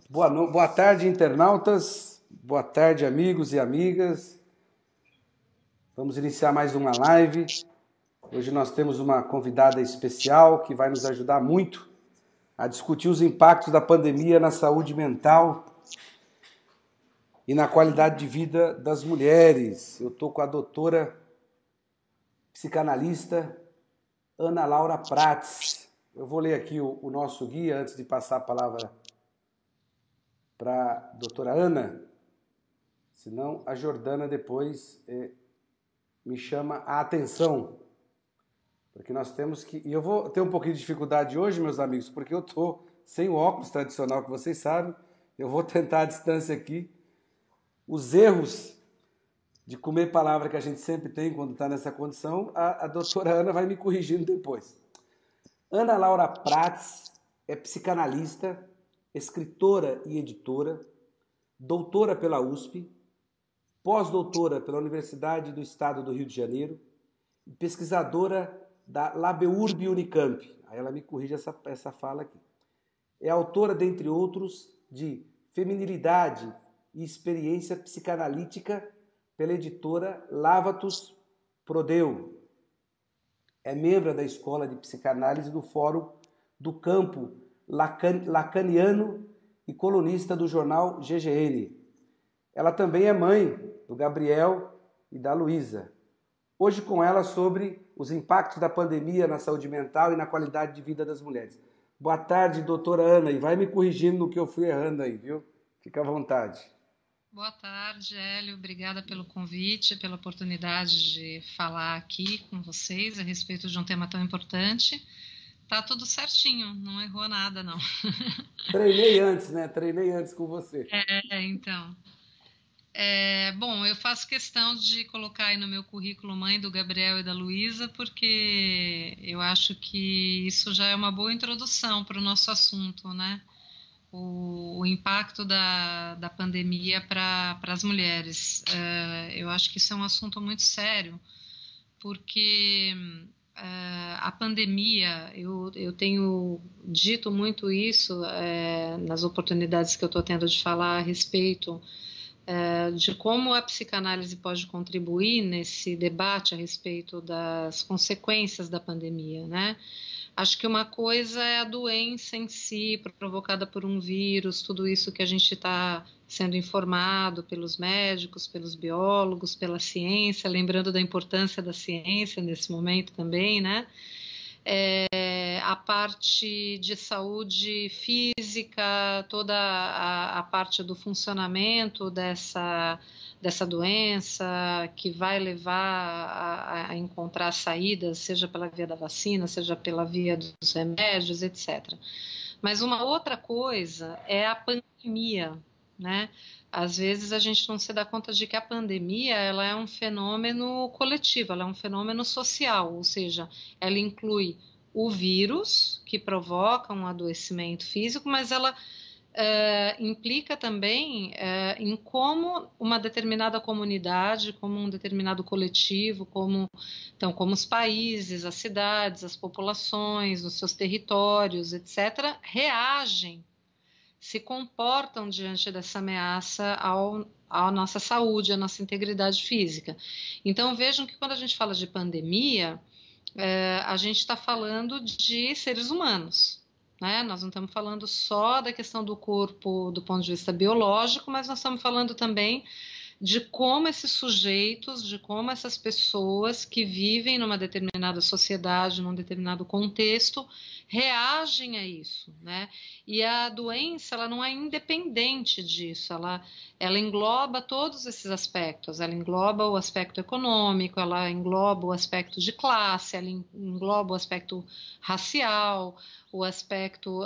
Boa tarde, internautas. Boa tarde, amigos e amigas. Vamos iniciar mais uma live. Hoje nós temos uma convidada especial que vai nos ajudar muito a discutir os impactos da pandemia na saúde mental e na qualidade de vida das mulheres. Eu estou com a doutora psicanalista Ana Laura Prats. Eu vou ler aqui o nosso guia antes de passar a palavra para a doutora Ana, senão a Jordana depois me chama a atenção, porque nós temos que... E eu vou ter um pouquinho de dificuldade hoje, meus amigos, porque eu estou sem o óculos tradicional, que vocês sabem. Eu vou tentar à distância aqui. Os erros de comer palavra que a gente sempre tem quando está nessa condição, a doutora Ana vai me corrigindo depois. Ana Laura Prats é psicanalista, escritora e editora, doutora pela USP, pós-doutora pela Universidade do Estado do Rio de Janeiro e pesquisadora da LabEurb Unicamp. Aí ela me corrige essa fala aqui. É autora, dentre outros, de Feminilidade e Experiência Psicanalítica pela editora Lavatus Prodeu. É membro da Escola de Psicanálise do Fórum do Campo Lacaniano e colunista do jornal GGN. Ela também é mãe do Gabriel e da Luísa. Hoje com ela sobre os impactos da pandemia na saúde mental e na qualidade de vida das mulheres. Boa tarde, doutora Ana, e vai me corrigindo no que eu fui errando aí, viu? Fica à vontade. Boa tarde, Hélio. Obrigada pelo convite, pela oportunidade de falar aqui com vocês a respeito de um tema tão importante. Tá tudo certinho, não errou nada, não. Treinei antes, né? Treinei antes com você. Então. Bom, eu faço questão de colocar aí no meu currículo mãe do Gabriel e da Luísa, porque eu acho que isso já é uma boa introdução para o nosso assunto, né? O impacto da pandemia para as mulheres. Eu acho que isso é um assunto muito sério, porque a pandemia, eu tenho dito muito isso nas oportunidades que eu estou tendo de falar a respeito de como a psicanálise pode contribuir nesse debate a respeito das consequências da pandemia, né? Acho que uma coisa é a doença em si, provocada por um vírus, tudo isso que a gente está sendo informado pelos médicos, pelos biólogos, pela ciência, lembrando da importância da ciência nesse momento também, né? A parte de saúde física, toda a parte do funcionamento dessa doença, que vai levar a encontrar saídas, seja pela via da vacina, seja pela via dos remédios, etc. Mas uma outra coisa é a pandemia, né? Às vezes a gente não se dá conta de que a pandemia ela é um fenômeno coletivo, ela é um fenômeno social, ou seja, ela inclui o vírus que provoca um adoecimento físico, mas ela implica também em como uma determinada comunidade, como um determinado coletivo, como os países, as cidades, as populações, os seus territórios, etc., reagem, se comportam diante dessa ameaça à nossa saúde, à nossa integridade física. Então vejam que quando a gente fala de pandemia, a gente está falando de seres humanos, né? Nós não estamos falando só da questão do corpo do ponto de vista biológico, mas nós estamos falando também de como esses sujeitos, de como essas pessoas que vivem numa determinada sociedade, num determinado contexto, reagem a isso, né? E a doença, ela não é independente disso, ela engloba todos esses aspectos, ela engloba o aspecto econômico, ela engloba o aspecto de classe, ela engloba o aspecto racial, o aspecto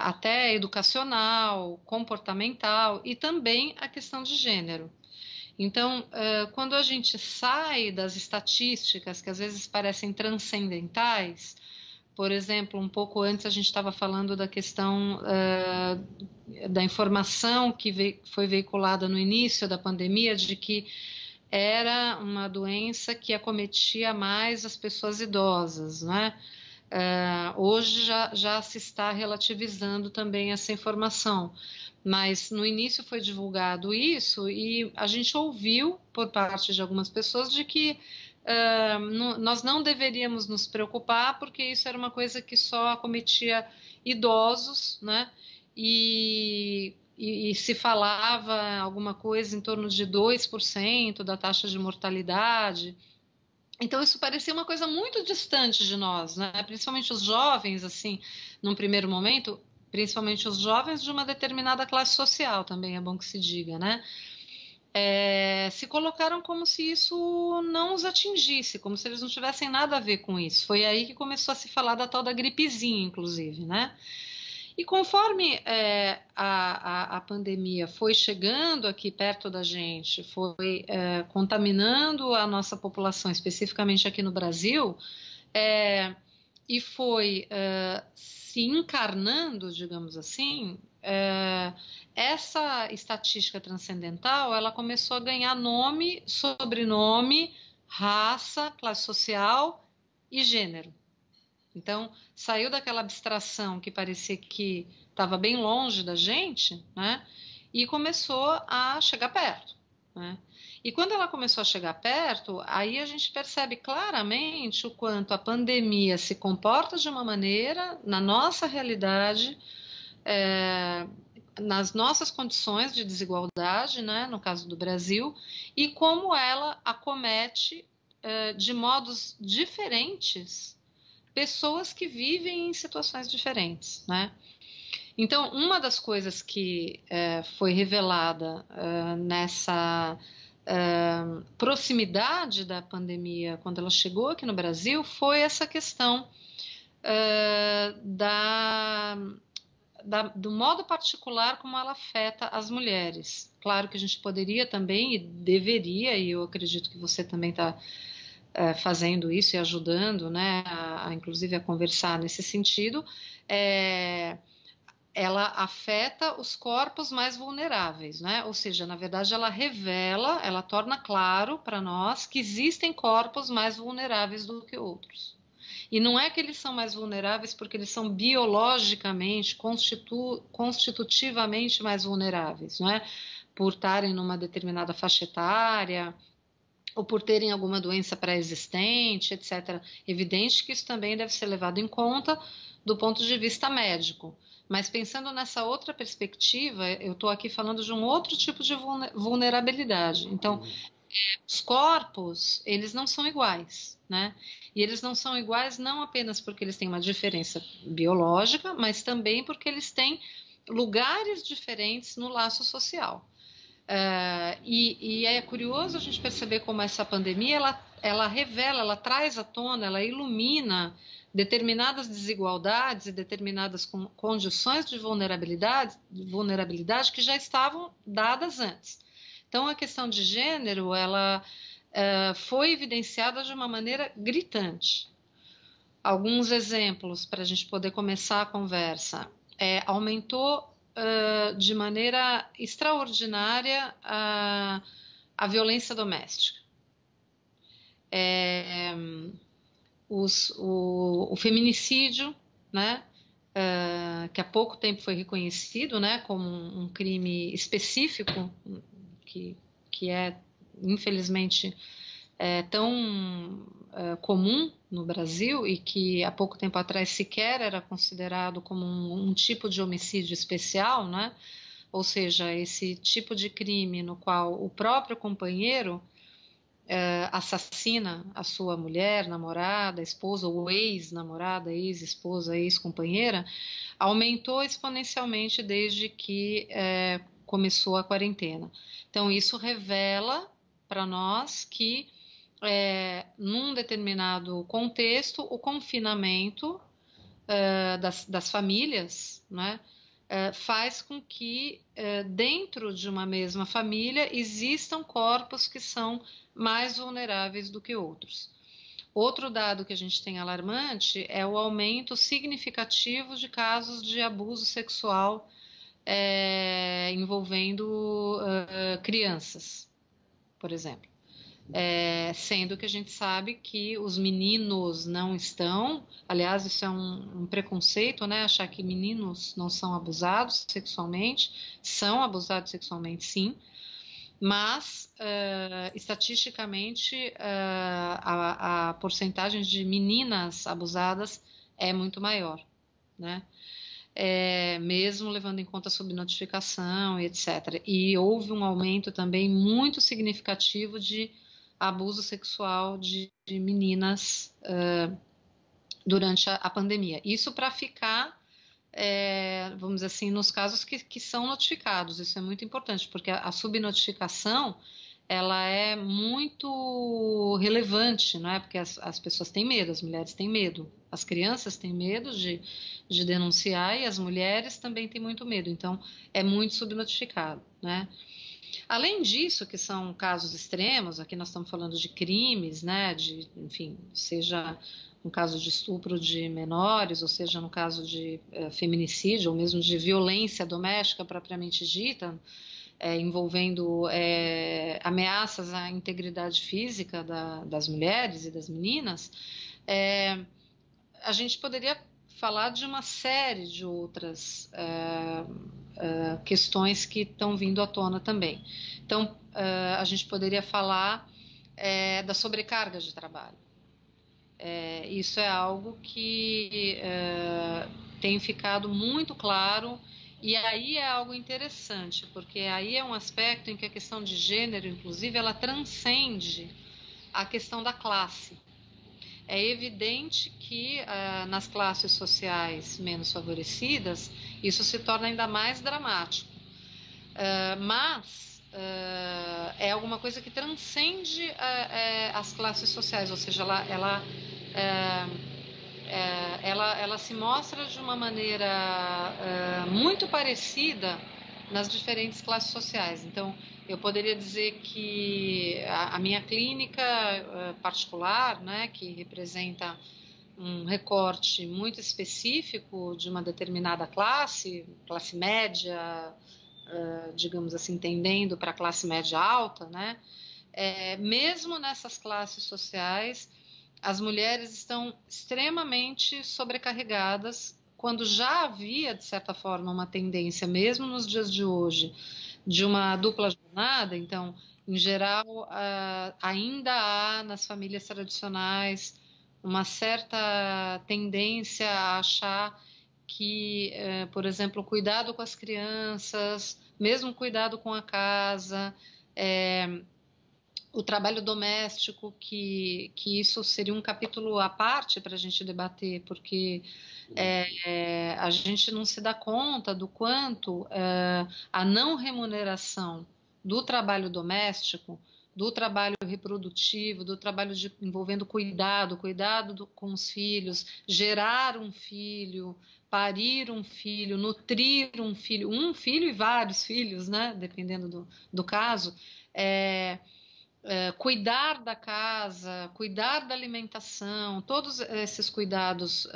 até educacional, comportamental e também a questão de gênero. Então, quando a gente sai das estatísticas que às vezes parecem transcendentais, por exemplo, um pouco antes a gente estava falando da questão da informação que foi veiculada no início da pandemia de que era uma doença que acometia mais as pessoas idosas, né? Hoje já se está relativizando também essa informação, mas no início foi divulgado isso e a gente ouviu por parte de algumas pessoas de que nós não deveríamos nos preocupar porque isso era uma coisa que só acometia idosos, né? E se falava alguma coisa em torno de 2% da taxa de mortalidade. Então isso parecia uma coisa muito distante de nós, né? Principalmente os jovens, assim, num primeiro momento, principalmente os jovens de uma determinada classe social, também é bom que se diga, né? Se colocaram como se isso não os atingisse, como se eles não tivessem nada a ver com isso. Foi aí que começou a se falar da tal da gripezinha, inclusive, né? E conforme a pandemia foi chegando aqui perto da gente, foi contaminando a nossa população, especificamente aqui no Brasil, e foi se encarnando, digamos assim, essa estatística transcendental, ela começou a ganhar nome, sobrenome, raça, classe social e gênero. Então, saiu daquela abstração que parecia que estava bem longe da gente, né? E começou a chegar perto, né? E quando ela começou a chegar perto, aí a gente percebe claramente o quanto a pandemia se comporta de uma maneira, na nossa realidade, nas nossas condições de desigualdade, né, no caso do Brasil, e como ela acomete de modos diferentes pessoas que vivem em situações diferentes, né? Então, uma das coisas que foi revelada nessa proximidade da pandemia, quando ela chegou aqui no Brasil, foi essa questão do modo particular como ela afeta as mulheres. Claro que a gente poderia também e deveria, e eu acredito que você também está fazendo isso e ajudando, né, inclusive a conversar nesse sentido, ela afeta os corpos mais vulneráveis, né? Ou seja, na verdade ela revela, ela torna claro para nós que existem corpos mais vulneráveis do que outros. E não é que eles são mais vulneráveis porque eles são biologicamente, constitutivamente mais vulneráveis, não é? Por estarem numa determinada faixa etária, ou por terem alguma doença pré-existente, etc. Evidente que isso também deve ser levado em conta do ponto de vista médico. Mas pensando nessa outra perspectiva, eu estou aqui falando de um outro tipo de vulnerabilidade. Então, os corpos, eles não são iguais, né? E eles não são iguais não apenas porque eles têm uma diferença biológica, mas também porque eles têm lugares diferentes no laço social. E é curioso a gente perceber como essa pandemia ela revela, ela traz à tona, ela ilumina determinadas desigualdades e determinadas condições de vulnerabilidade que já estavam dadas antes. Então, a questão de gênero ela foi evidenciada de uma maneira gritante. Alguns exemplos para a gente poder começar a conversa. Aumentou de maneira extraordinária a violência doméstica. O feminicídio, né, que há pouco tempo foi reconhecido, né, como um crime específico, que é, infelizmente, tão comum no Brasil e que há pouco tempo atrás sequer era considerado como um tipo de homicídio especial, né? Ou seja, esse tipo de crime no qual o próprio companheiro assassina a sua mulher, namorada, esposa ou ex-namorada, ex-esposa, ex-companheira, aumentou exponencialmente desde que começou a quarentena. Então, isso revela para nós que num determinado contexto, o confinamento das famílias, né, faz com que dentro de uma mesma família existam corpos que são mais vulneráveis do que outros. Outro dado que a gente tem alarmante é o aumento significativo de casos de abuso sexual envolvendo crianças, por exemplo. Sendo que a gente sabe que os meninos não estão, aliás, isso é um preconceito, né? Achar que meninos não são abusados sexualmente, são abusados sexualmente, sim, mas estatisticamente a porcentagem de meninas abusadas é muito maior, né? Mesmo levando em conta a subnotificação e etc. E houve um aumento também muito significativo de abuso sexual de meninas durante a pandemia. Isso para ficar, vamos dizer assim, nos casos que são notificados. Isso é muito importante, porque a subnotificação ela é muito relevante, não é? Porque as pessoas têm medo, as mulheres têm medo, as crianças têm medo de denunciar e as mulheres também têm muito medo. Então, é muito subnotificado, né? Além disso, que são casos extremos, aqui nós estamos falando de crimes, né? Enfim, seja no caso de estupro de menores, ou seja no caso de feminicídio, ou mesmo de violência doméstica propriamente dita, envolvendo ameaças à integridade física das mulheres e das meninas, a gente poderia falar de uma série de outras questões que estão vindo à tona também. Então, a gente poderia falar da sobrecarga de trabalho. Isso é algo que tem ficado muito claro. E aí é algo interessante, porque aí é um aspecto em que a questão de gênero, inclusive, ela transcende a questão da classe. É evidente que nas classes sociais menos favorecidas, isso se torna ainda mais dramático. Mas é alguma coisa que transcende as classes sociais, ou seja, ela se mostra de uma maneira muito parecida nas diferentes classes sociais. Então, eu poderia dizer que a minha clínica particular, né, que representa um recorte muito específico de uma determinada classe média, digamos assim, tendendo para a classe média alta, né, mesmo nessas classes sociais, as mulheres estão extremamente sobrecarregadas, quando já havia, de certa forma, uma tendência, mesmo nos dias de hoje, de uma dupla jornada. Então, em geral, ainda há nas famílias tradicionais uma certa tendência a achar que, por exemplo, o cuidado com as crianças, mesmo cuidado com a casa, o trabalho doméstico, que isso seria um capítulo à parte para a gente debater, porque a gente não se dá conta do quanto a não remuneração do trabalho doméstico, do trabalho reprodutivo, do trabalho envolvendo cuidado com os filhos, gerar um filho, parir um filho, nutrir um filho e vários filhos, né, dependendo do caso, cuidar da casa, cuidar da alimentação, todos esses cuidados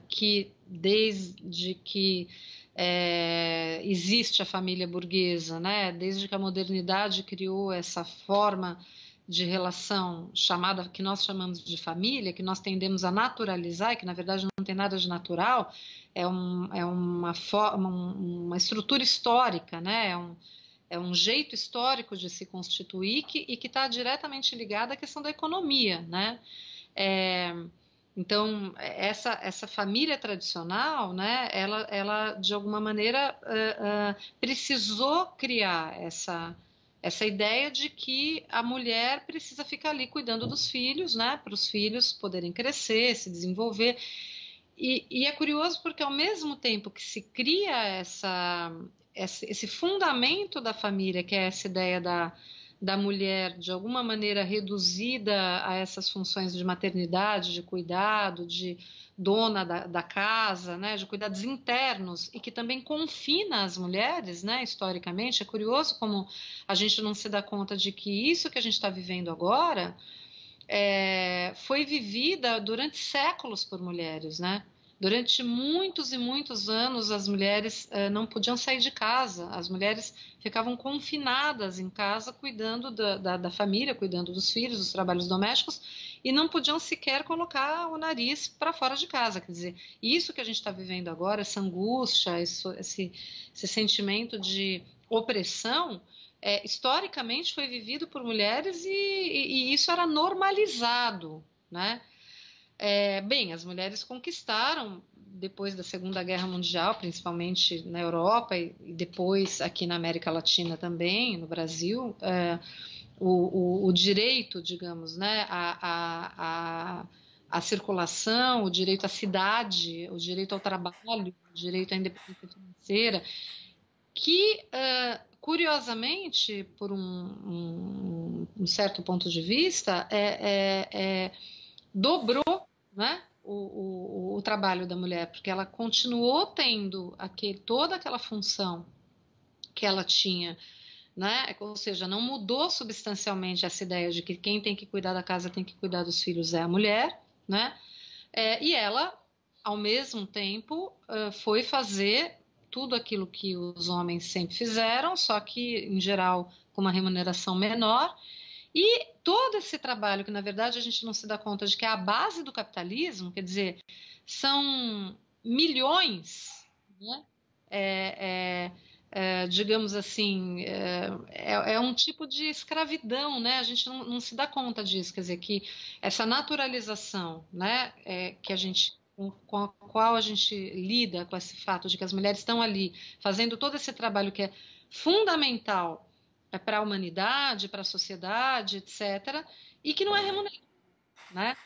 que desde que existe a família burguesa, né? Desde que a modernidade criou essa forma de relação que nós chamamos de família, que nós tendemos a naturalizar e que na verdade não tem nada de natural, é uma estrutura histórica, né? É um jeito histórico de se constituir e que está diretamente ligado à questão da economia, né? Então, essa família tradicional, né, ela de alguma maneira precisou criar essa ideia de que a mulher precisa ficar ali cuidando dos filhos, né, para os filhos poderem crescer, se desenvolver. E é curioso porque ao mesmo tempo que se cria esse fundamento da família, que é essa ideia da mulher de alguma maneira reduzida a essas funções de maternidade, de cuidado, de dona da casa, né, de cuidados internos, e que também confina as mulheres, né, historicamente. É curioso como a gente não se dá conta de que isso que a gente está vivendo agora foi vivida durante séculos por mulheres, né? Durante muitos e muitos anos, as mulheres não podiam sair de casa, as mulheres ficavam confinadas em casa, cuidando da família, cuidando dos filhos, dos trabalhos domésticos, e não podiam sequer colocar o nariz para fora de casa. Quer dizer, isso que a gente está vivendo agora, essa angústia, esse sentimento de opressão, historicamente foi vivido por mulheres e isso era normalizado, né? Bem, as mulheres conquistaram depois da Segunda Guerra Mundial, principalmente na Europa e depois aqui na América Latina também, no Brasil, o direito, digamos, né, a circulação, o direito à cidade, o direito ao trabalho, o direito à independência financeira, que, curiosamente, por um certo ponto de vista, dobrou, né, o trabalho da mulher, porque ela continuou tendo toda aquela função que ela tinha, né? Ou seja, não mudou substancialmente essa ideia de que quem tem que cuidar da casa tem que cuidar dos filhos é a mulher, né? E ela, ao mesmo tempo, foi fazer tudo aquilo que os homens sempre fizeram, só que, em geral, com uma remuneração menor. E todo esse trabalho, que na verdade a gente não se dá conta de que é a base do capitalismo, quer dizer, são milhões, né? Digamos assim, um tipo de escravidão, né? A gente não se dá conta disso, quer dizer, que essa naturalização, né, que a gente com a qual a gente lida com esse fato de que as mulheres estão ali fazendo todo esse trabalho que é fundamental para a humanidade, para a sociedade, etc., e que não é remunerado, né?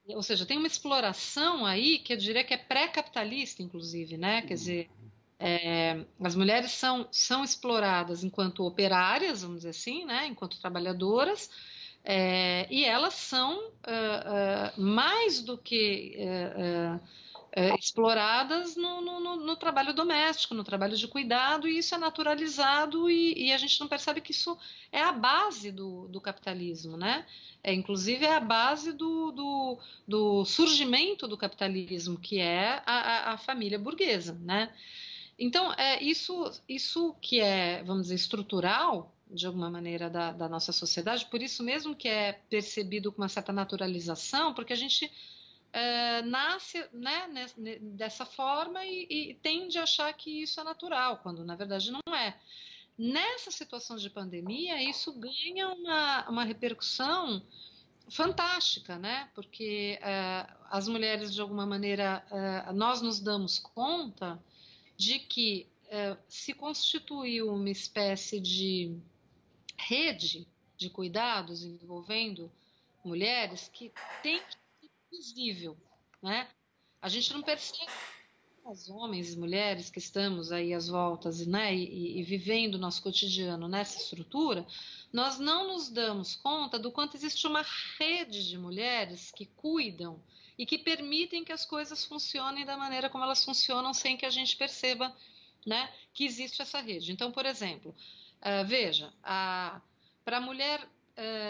Ou seja, tem uma exploração aí que eu diria que é pré-capitalista, inclusive, né? Quer dizer, as mulheres são exploradas enquanto operárias, vamos dizer assim, né? Enquanto trabalhadoras, e elas são mais do que exploradas no trabalho doméstico, no trabalho de cuidado, e isso é naturalizado e a gente não percebe que isso é a base do capitalismo, né? Inclusive é a base do surgimento do capitalismo, que é a família burguesa, né? Então, isso que é, vamos dizer, estrutural, de alguma maneira, da nossa sociedade, por isso mesmo que é percebido com uma certa naturalização, porque a gente nasce, né, dessa forma e tende a achar que isso é natural, quando na verdade não é. Nessa situação de pandemia, isso ganha uma repercussão fantástica, né? Porque as mulheres, de alguma maneira, nós nos damos conta de que se constituiu uma espécie de rede de cuidados envolvendo mulheres que tem que ser visível, né? A gente não percebe, os homens e mulheres que estamos aí às voltas, né, e vivendo o nosso cotidiano nessa estrutura, nós não nos damos conta do quanto existe uma rede de mulheres que cuidam e que permitem que as coisas funcionem da maneira como elas funcionam sem que a gente perceba, né, que existe essa rede. Então, por exemplo, veja, para a mulher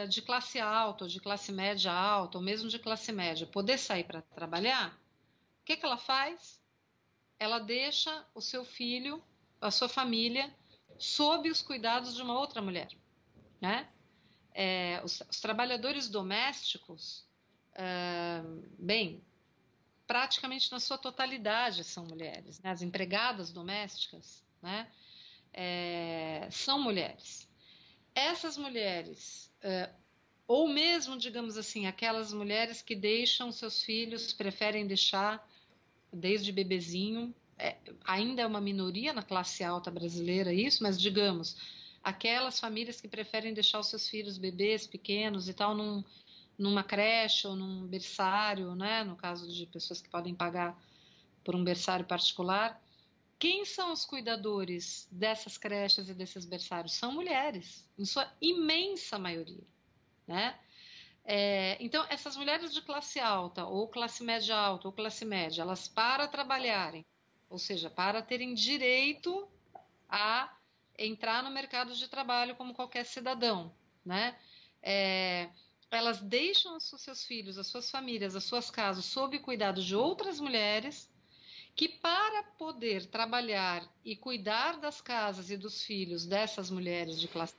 de classe alta, ou de classe média alta, ou mesmo de classe média, poder sair para trabalhar, o que ela faz? Ela deixa o seu filho, a sua família, sob os cuidados de uma outra mulher, né? Os trabalhadores domésticos, bem, praticamente na sua totalidade são mulheres, né? As empregadas domésticas, né? São mulheres. Essas mulheres, ou mesmo, digamos assim, aquelas mulheres que deixam seus filhos, preferem deixar desde bebezinho, ainda é uma minoria na classe alta brasileira isso, mas digamos, aquelas famílias que preferem deixar os seus filhos bebês pequenos e tal numa creche ou num berçário, né, no caso de pessoas que podem pagar por um berçário particular, quem são os cuidadores dessas creches e desses berçários? São mulheres, em sua imensa maioria, né? Então, essas mulheres de classe alta, ou classe média alta, ou classe média, elas para trabalharem, ou seja, para terem direito a entrar no mercado de trabalho como qualquer cidadão, né? Elas deixam os seus filhos, as suas famílias, as suas casas sob cuidado de outras mulheres que para poder trabalhar e cuidar das casas e dos filhos dessas mulheres de classes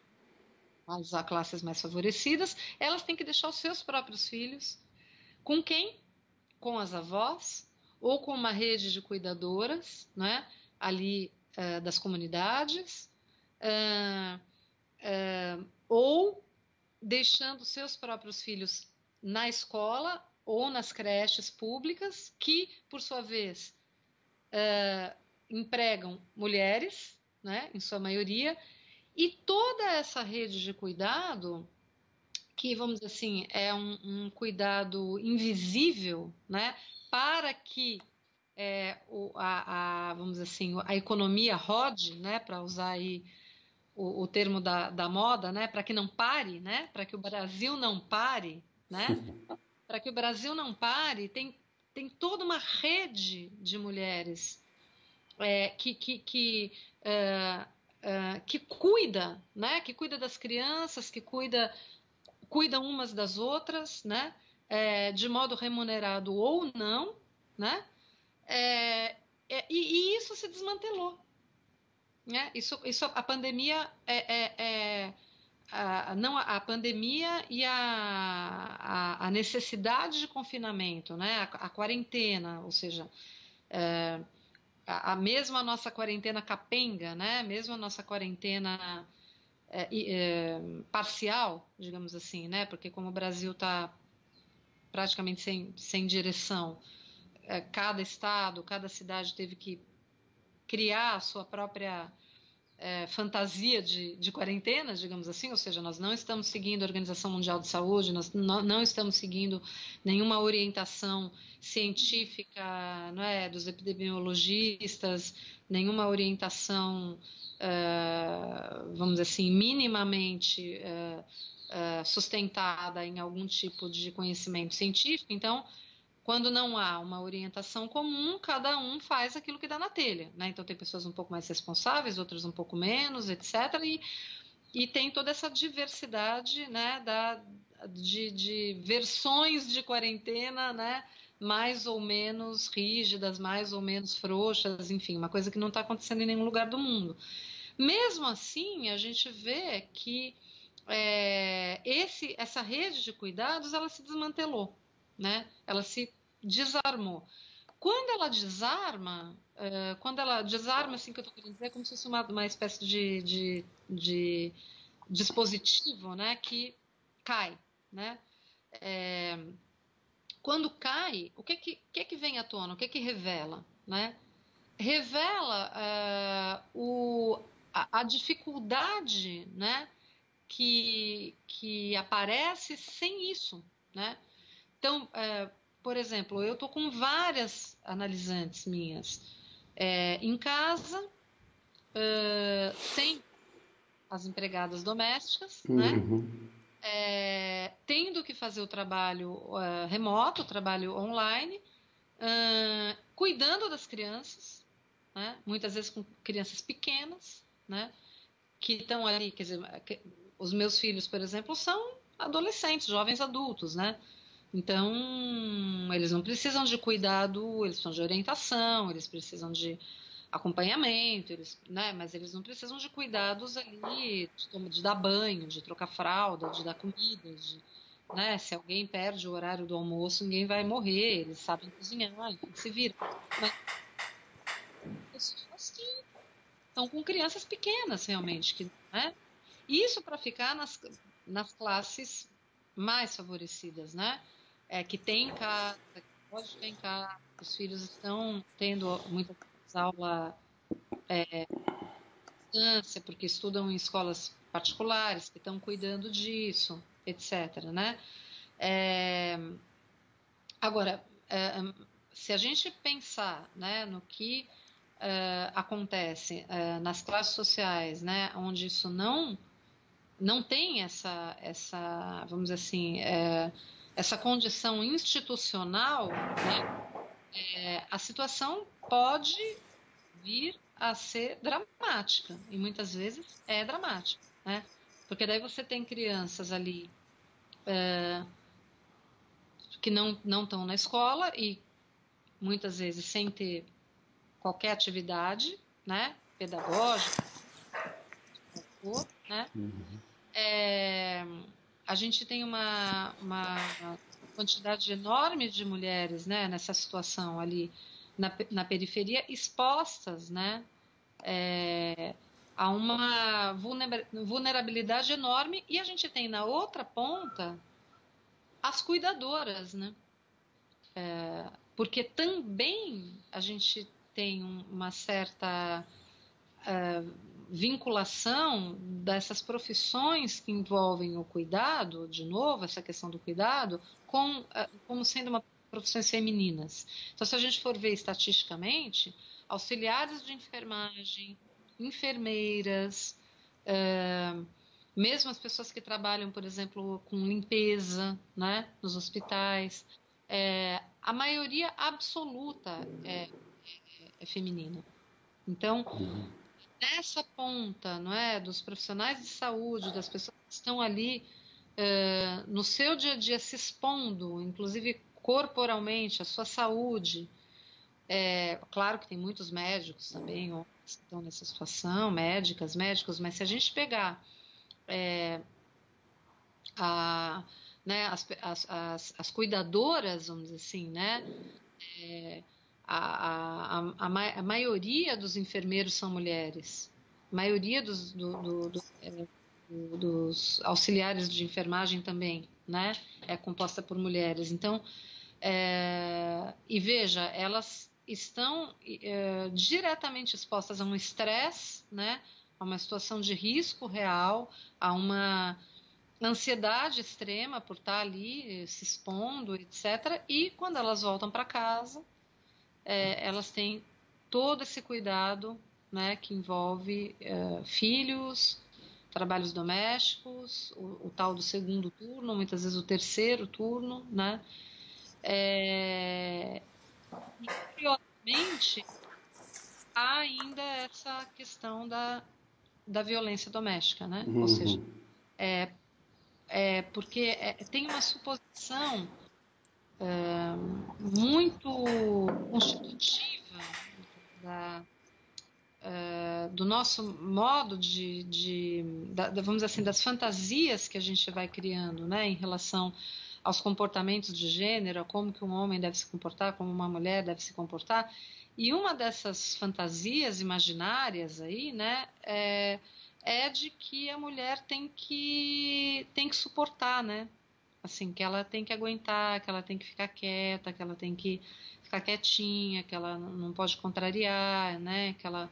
mais favorecidas, elas têm que deixar os seus próprios filhos com quem? Com as avós ou com uma rede de cuidadoras, né, ali das comunidades, ou deixando seus próprios filhos na escola ou nas creches públicas, que, por sua vez, empregam mulheres, né, em sua maioria, e toda essa rede de cuidado, que, vamos dizer assim, é um cuidado invisível, né, para que vamos dizer assim, a economia rode, né, para usar aí o termo da moda, né, para que não pare, né, para que o Brasil não pare, né, para que o Brasil não pare, tem toda uma rede de mulheres que cuida, né, que cuida das crianças, que cuidam umas das outras, né, de modo remunerado ou não, né, e isso se desmantelou, né? Isso a pandemia não a pandemia e a necessidade de confinamento, né? A quarentena, ou seja, mesmo a nossa quarentena capenga, né? Mesmo a nossa quarentena parcial, digamos assim, né? Porque como o Brasil está praticamente sem direção, cada estado, cada cidade teve que criar a sua própria fantasia de quarentena, digamos assim, ou seja, nós não estamos seguindo a Organização Mundial de Saúde, nós não estamos seguindo nenhuma orientação científica, não é, dos epidemiologistas, nenhuma orientação, vamos dizer assim, minimamente sustentada em algum tipo de conhecimento científico. Então, quando não há uma orientação comum, cada um faz aquilo que dá na telha, né? Então tem pessoas um pouco mais responsáveis, outras um pouco menos, etc. E tem toda essa diversidade, né, de versões de quarentena, né, mais ou menos rígidas, mais ou menos frouxas, enfim, uma coisa que não está acontecendo em nenhum lugar do mundo. Mesmo assim, a gente vê que essa rede de cuidados, ela se desmantelou, né? Ela se desarmou. Quando ela desarma, assim, que eu estou querendo dizer, é como se fosse uma espécie de dispositivo, né, que cai, né? Quando cai, o que vem à tona? O que revela, né? Revela a dificuldade, né, que aparece sem isso, né? Então, por exemplo, eu estou com várias analisantes minhas em casa, sem as empregadas domésticas, né? Tendo que fazer o trabalho remoto, o trabalho online, cuidando das crianças, né? Muitas vezes com crianças pequenas, né? Que estão ali, quer dizer, os meus filhos, por exemplo, são adolescentes, jovens adultos, né? Então, eles não precisam de cuidado, eles precisam de orientação, eles precisam de acompanhamento, né? Mas eles não precisam de cuidados ali, de dar banho, de trocar fralda, de dar comida, né? Se alguém perde o horário do almoço, ninguém vai morrer, eles sabem cozinhar, enfim, se viram. Mas pessoas que estão com crianças pequenas, realmente, né? Isso para ficar nas classes mais favorecidas, né? Que tem em casa, que pode ficar em casa, os filhos estão tendo muitas aulas à distância, porque estudam em escolas particulares, que estão cuidando disso, etc., né? Agora, se a gente pensar, né, no que acontece nas classes sociais, né, onde isso não tem essa, vamos dizer assim, essa condição institucional, né, a situação pode vir a ser dramática, e muitas vezes é dramática, né? Porque daí você tem crianças ali que não estão na escola e muitas vezes sem ter qualquer atividade, né, pedagógica, né? A gente tem uma quantidade enorme de mulheres, né, nessa situação ali na periferia, expostas, né, a uma vulnerabilidade enorme, e a gente tem na outra ponta as cuidadoras, né? Porque também a gente tem uma certa vinculação dessas profissões que envolvem o cuidado, de novo, essa questão do cuidado, como sendo profissões femininas. Então, se a gente for ver estatisticamente, auxiliares de enfermagem, enfermeiras, mesmo as pessoas que trabalham, por exemplo, com limpeza, né, nos hospitais, a maioria absoluta é feminina. Então, nessa ponta, não é, dos profissionais de saúde, das pessoas que estão ali no seu dia a dia se expondo, inclusive corporalmente, a sua saúde. Claro que tem muitos médicos também que estão nessa situação, médicos, mas se a gente pegar né, as cuidadoras, vamos dizer assim, né, a maioria dos enfermeiros são mulheres, a maioria dos auxiliares de enfermagem também, né, é composta por mulheres. Então, e veja, elas estão diretamente expostas a um estresse, né, a uma situação de risco real, a uma ansiedade extrema por estar ali se expondo, etc. E quando elas voltam para casa, elas têm todo esse cuidado, né, que envolve filhos, trabalhos domésticos, o tal do segundo turno, muitas vezes o terceiro turno, né? E, curiosamente, há ainda essa questão da violência doméstica, né? Ou seja, porque tem uma suposição muito constitutiva do nosso modo vamos dizer assim, das fantasias que a gente vai criando, né, em relação aos comportamentos de gênero, a como que um homem deve se comportar, como uma mulher deve se comportar. E uma dessas fantasias imaginárias aí, né, é de que a mulher tem que suportar, né? Assim, que ela tem que aguentar, que ela tem que ficar quieta, que ela tem que ficar quietinha, que ela não pode contrariar, né? Que ela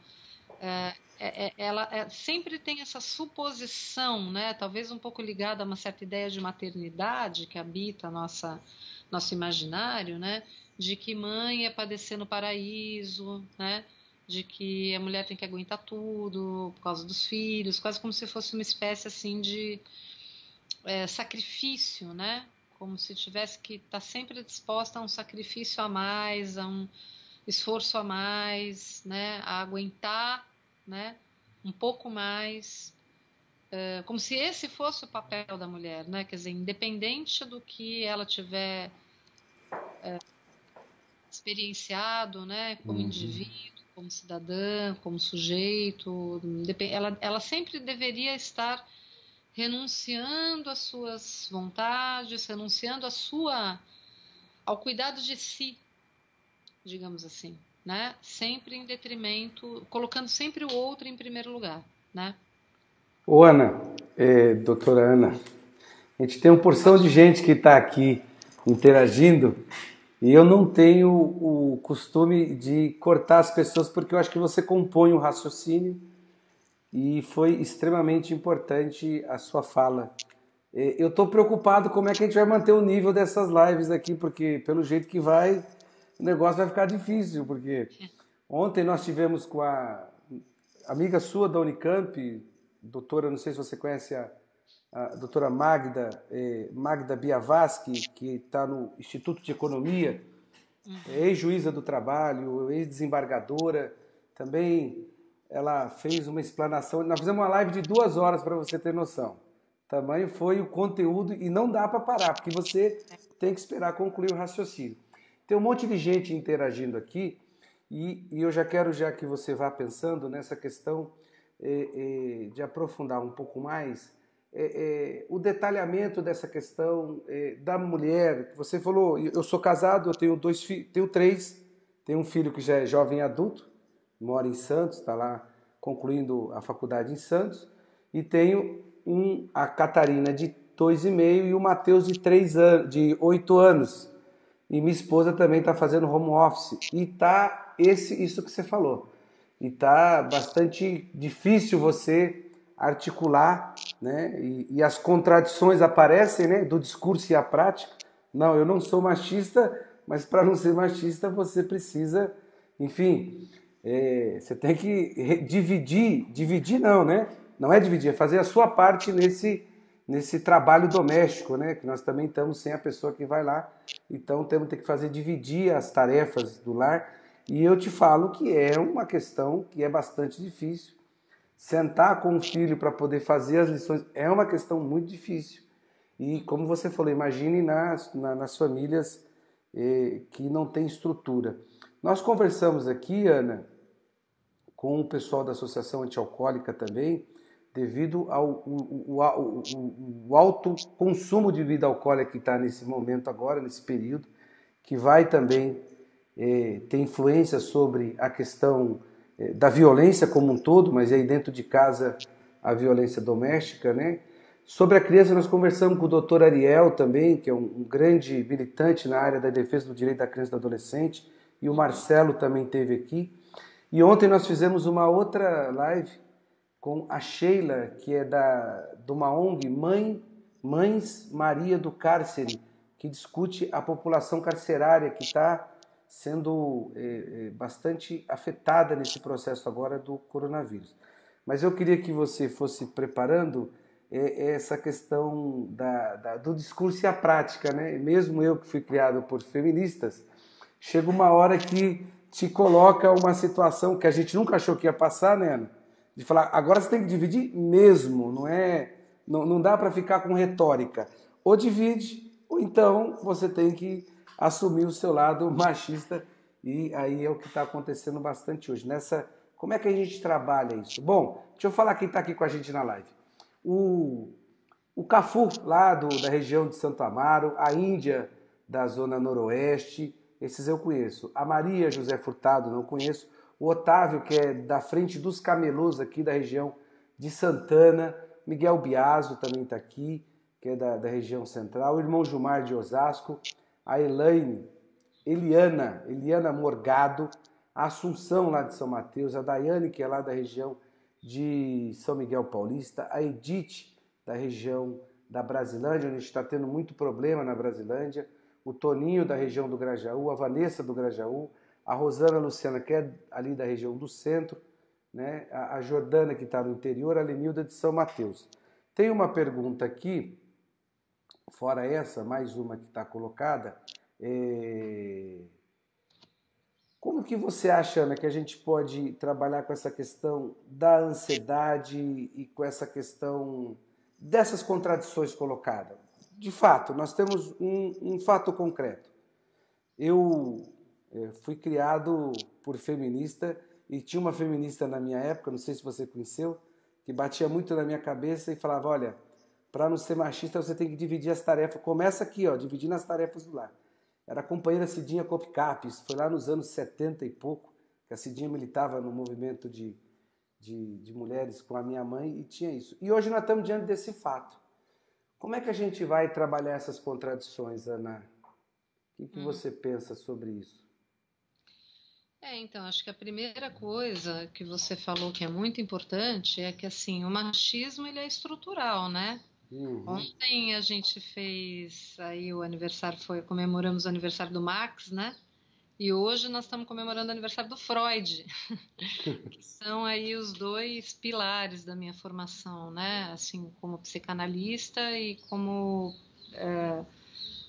sempre tem essa suposição, né? Talvez um pouco ligada a uma certa ideia de maternidade que habita nosso imaginário, né? De que mãe é padecer no paraíso, né? De que a mulher tem que aguentar tudo por causa dos filhos, quase como se fosse uma espécie assim de sacrifício, né? Como se tivesse que estar sempre disposta a um sacrifício a mais, a um esforço a mais, né? A aguentar, né? Um pouco mais, como se esse fosse o papel da mulher, né? Quer dizer, independente do que ela tiver experienciado, né? Como indivíduo, como cidadã, como sujeito, ela sempre deveria estar renunciando às suas vontades, renunciando ao cuidado de si, digamos assim, né? Sempre em detrimento, colocando sempre o outro em primeiro lugar, né? Ô Ana, doutora Ana, a gente tem uma porção de gente que está aqui interagindo e eu não tenho o costume de cortar as pessoas porque eu acho que você compõe o raciocínio e foi extremamente importante a sua fala. Eu estou preocupado como é que a gente vai manter o nível dessas lives aqui, porque pelo jeito que vai, o negócio vai ficar difícil, porque ontem nós tivemos com a amiga sua da Unicamp, doutora, não sei se você conhece a doutora Magda Biavaschi, que está no Instituto de Economia, ex-juíza do trabalho, ex-desembargadora, também ela fez uma explanação, nós fizemos uma live de 2 horas para você ter noção. Tamanho foi o conteúdo e não dá para parar, porque você tem que esperar concluir o raciocínio. Tem um monte de gente interagindo aqui E eu já quero já que você vá pensando nessa questão de aprofundar um pouco mais o detalhamento dessa questão da mulher. Você falou, eu sou casado, eu tenho tenho três, tenho um filho que já é jovem adulto, mora em Santos, está lá concluindo a faculdade em Santos, e tenho a Catarina de 2,5 e o Matheus de 3 anos, de 8 anos. E minha esposa também está fazendo home office. E tá isso que você falou. E tá bastante difícil você articular, né? E as contradições aparecem, né? Do discurso e a prática. Não, eu não sou machista, mas para não ser machista você precisa, enfim, você tem que dividir não, né? Não é dividir, é fazer a sua parte nesse trabalho doméstico, né? Que nós também estamos sem a pessoa que vai lá, então temos que fazer dividir as tarefas do lar. E eu te falo que é uma questão que é bastante difícil. Sentar com o filho para poder fazer as lições é uma questão muito difícil. E como você falou, imagine nas famílias que não tem estrutura. Nós conversamos aqui, Ana, com o pessoal da Associação Antialcoólica também, devido ao alto consumo de bebida alcoólica que está nesse momento agora, nesse período, que vai também ter influência sobre a questão da violência como um todo, mas aí dentro de casa a violência doméstica, né? Sobre a criança, nós conversamos com o doutor Ariel também, que é um grande militante na área da defesa do direito da criança e do adolescente, e o Marcelo também esteve aqui. E ontem nós fizemos uma outra live com a Sheila, que é de uma ONG, Mães Maria do Cárcere, que discute a população carcerária que está sendo bastante afetada nesse processo agora do coronavírus. Mas eu queria que você fosse preparando essa questão do discurso e a prática, né? Mesmo eu que fui criado por feministas, chega uma hora que te coloca uma situação que a gente nunca achou que ia passar, né, Ana? De falar, agora você tem que dividir mesmo, não dá para ficar com retórica. Ou divide, ou então você tem que assumir o seu lado machista, e aí é o que está acontecendo bastante hoje. Como é que a gente trabalha isso? Bom, deixa eu falar quem está aqui com a gente na live. O Cafu, lá da região de Santo Amaro, a Índia, da zona noroeste, esses eu conheço. A Maria José Furtado, não conheço. O Otávio, que é da frente dos camelôs aqui da região de Santana. Miguel Biaso também está aqui, que é da região central. O irmão Gilmar de Osasco. A Eliana Morgado. A Assunção, lá de São Mateus. A Daiane, que é lá da região de São Miguel Paulista. A Edith, da região da Brasilândia, onde a gente está tendo muito problema na Brasilândia. O Toninho, da região do Grajaú, a Vanessa do Grajaú, a Rosana Luciana, que é ali da região do centro, né? A Jordana, que está no interior, a Lenilda de São Mateus. Tem uma pergunta aqui, fora essa, mais uma que está colocada. Como que você acha, Ana, que a gente pode trabalhar com essa questão da ansiedade e com essa questão dessas contradições colocadas? De fato, nós temos um fato concreto. Eu fui criado por feminista e tinha uma feminista na minha época, não sei se você conheceu, que batia muito na minha cabeça e falava, olha, para não ser machista você tem que dividir as tarefas. Começa aqui, ó, dividindo as tarefas do lar. Era a companheira Cidinha Copcap, isso foi lá nos anos 70 e pouco, que a Cidinha militava no movimento de mulheres com a minha mãe e tinha isso. E hoje nós estamos diante desse fato. Como é que a gente vai trabalhar essas contradições, Ana? O que você pensa sobre isso? Então, acho que a primeira coisa que você falou que é muito importante é que, assim, o machismo, ele é estrutural, né? Uhum. Ontem a gente fez aí o aniversário, comemoramos o aniversário do Max, né? E hoje nós estamos comemorando o aniversário do Freud, que são aí os dois pilares da minha formação, né? Assim, como psicanalista e como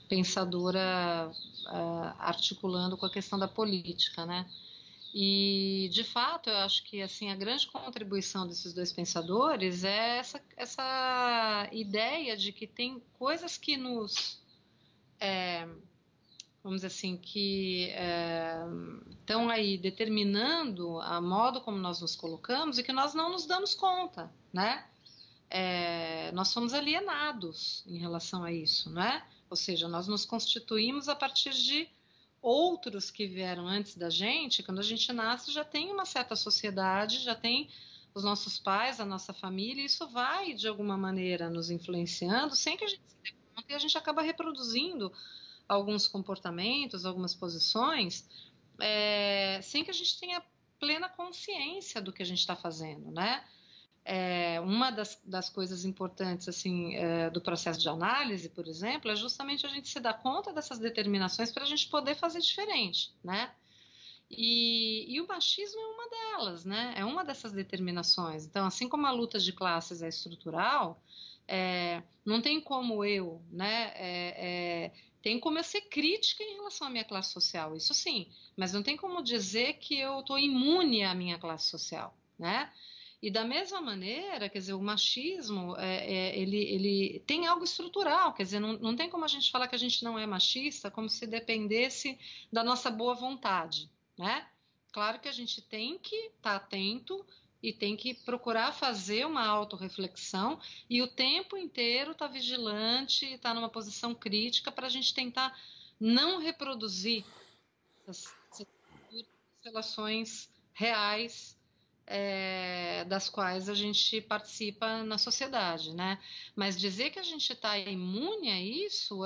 pensadora articulando com a questão da política, né? E, de fato, eu acho que assim, a grande contribuição desses dois pensadores é essa ideia de que tem coisas que nos vamos dizer assim, que estão aí determinando a modo como nós nos colocamos e que nós não nos damos conta, né? Nós somos alienados em relação a isso, né? Ou seja, nós nos constituímos a partir de outros que vieram antes da gente. Quando a gente nasce, já tem uma certa sociedade, já tem os nossos pais, a nossa família, e isso vai, de alguma maneira, nos influenciando, sem que a gente se dê conta, e a gente acaba reproduzindo alguns comportamentos, algumas posições, sem que a gente tenha plena consciência do que a gente está fazendo, né? Uma das coisas importantes assim, do processo de análise, por exemplo, é justamente a gente se dar conta dessas determinações para a gente poder fazer diferente, né? E o machismo é uma delas, né? É uma dessas determinações. Então, assim como a luta de classes é estrutural, não tem como eu, né? Tem como eu ser crítica em relação à minha classe social, isso sim, mas não tem como dizer que eu estou imune à minha classe social, né? E da mesma maneira, quer dizer, o machismo, ele tem algo estrutural, quer dizer, não tem como a gente falar que a gente não é machista como se dependesse da nossa boa vontade, né? Claro que a gente tem que estar atento e tem que procurar fazer uma autorreflexão e o tempo inteiro estar vigilante, estar numa posição crítica para a gente tentar não reproduzir essas relações reais das quais a gente participa na sociedade, né? Mas dizer que a gente está imune a isso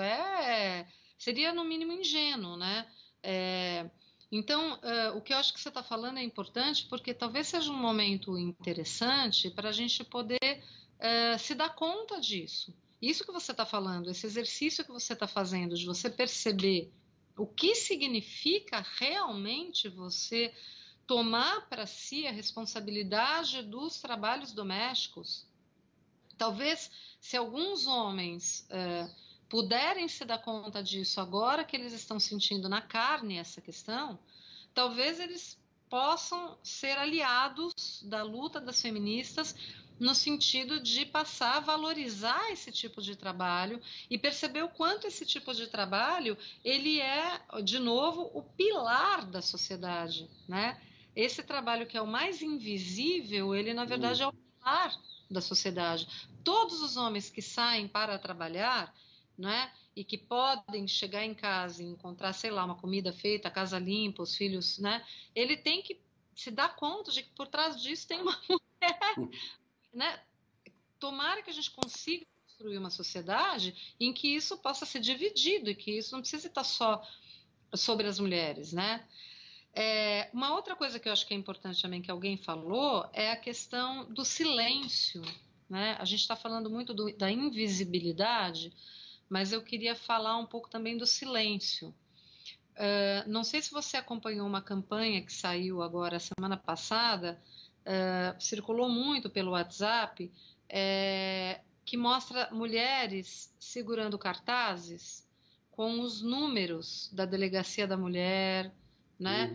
seria no mínimo ingênuo, né? Então, o que eu acho que você está falando é importante porque talvez seja um momento interessante para a gente poder se dar conta disso. Isso que você está falando, esse exercício que você está fazendo, de você perceber o que significa realmente você tomar para si a responsabilidade dos trabalhos domésticos. Talvez, se alguns homens puderem se dar conta disso agora que eles estão sentindo na carne essa questão, talvez eles possam ser aliados da luta das feministas no sentido de passar a valorizar esse tipo de trabalho e perceber o quanto esse tipo de trabalho ele é, de novo, o pilar da sociedade, né? Esse trabalho que é o mais invisível, ele na verdade é o pilar da sociedade. Todos os homens que saem para trabalhar, né, e que podem chegar em casa e encontrar, sei lá, uma comida feita, a casa limpa, os filhos, né, ele tem que se dar conta de que por trás disso tem uma mulher, né? Tomara que a gente consiga construir uma sociedade em que isso possa ser dividido e que isso não precise estar só sobre as mulheres, né? Uma outra coisa que eu acho que é importante também que alguém falou é a questão do silêncio, né? A gente está falando muito da invisibilidade, mas eu queria falar um pouco também do silêncio. Não sei se você acompanhou uma campanha que saiu agora semana passada, circulou muito pelo WhatsApp, que mostra mulheres segurando cartazes com os números da Delegacia da Mulher, né?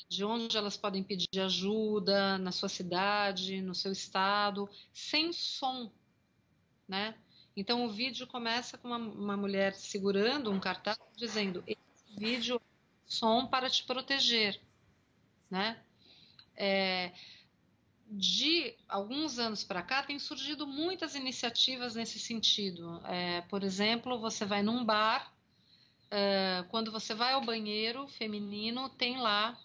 De onde elas podem pedir ajuda na sua cidade, no seu estado, sem som, né? Então o vídeo começa com uma mulher segurando um cartaz dizendo: esse vídeo é som para te proteger, né? De alguns anos para cá tem surgido muitas iniciativas nesse sentido. Por exemplo, você vai num bar, quando você vai ao banheiro feminino, tem lá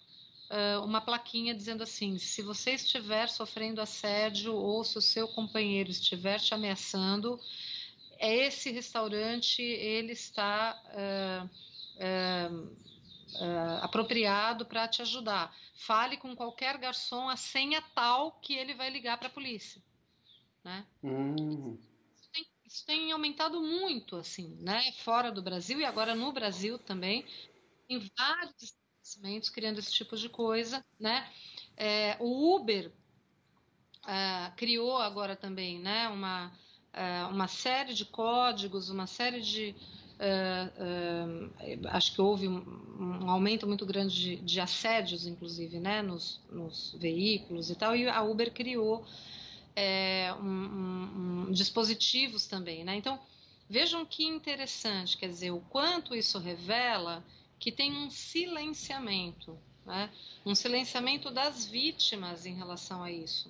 uma plaquinha dizendo assim: se você estiver sofrendo assédio ou se o seu companheiro estiver te ameaçando, esse restaurante ele está apropriado para te ajudar. Fale com qualquer garçom, a senha tal que ele vai ligar para a polícia, né? Isso tem aumentado muito, assim, né? Fora do Brasil e agora no Brasil também, em vários estabelecimentos criando esse tipo de coisa, né? O Uber criou agora também, né? Uma série de códigos, uma série de acho que houve um aumento muito grande de assédios, inclusive, né, nos veículos e tal, e a Uber criou dispositivos também, né? Então, vejam que interessante, quer dizer, o quanto isso revela que tem um silenciamento, né? Um silenciamento das vítimas em relação a isso.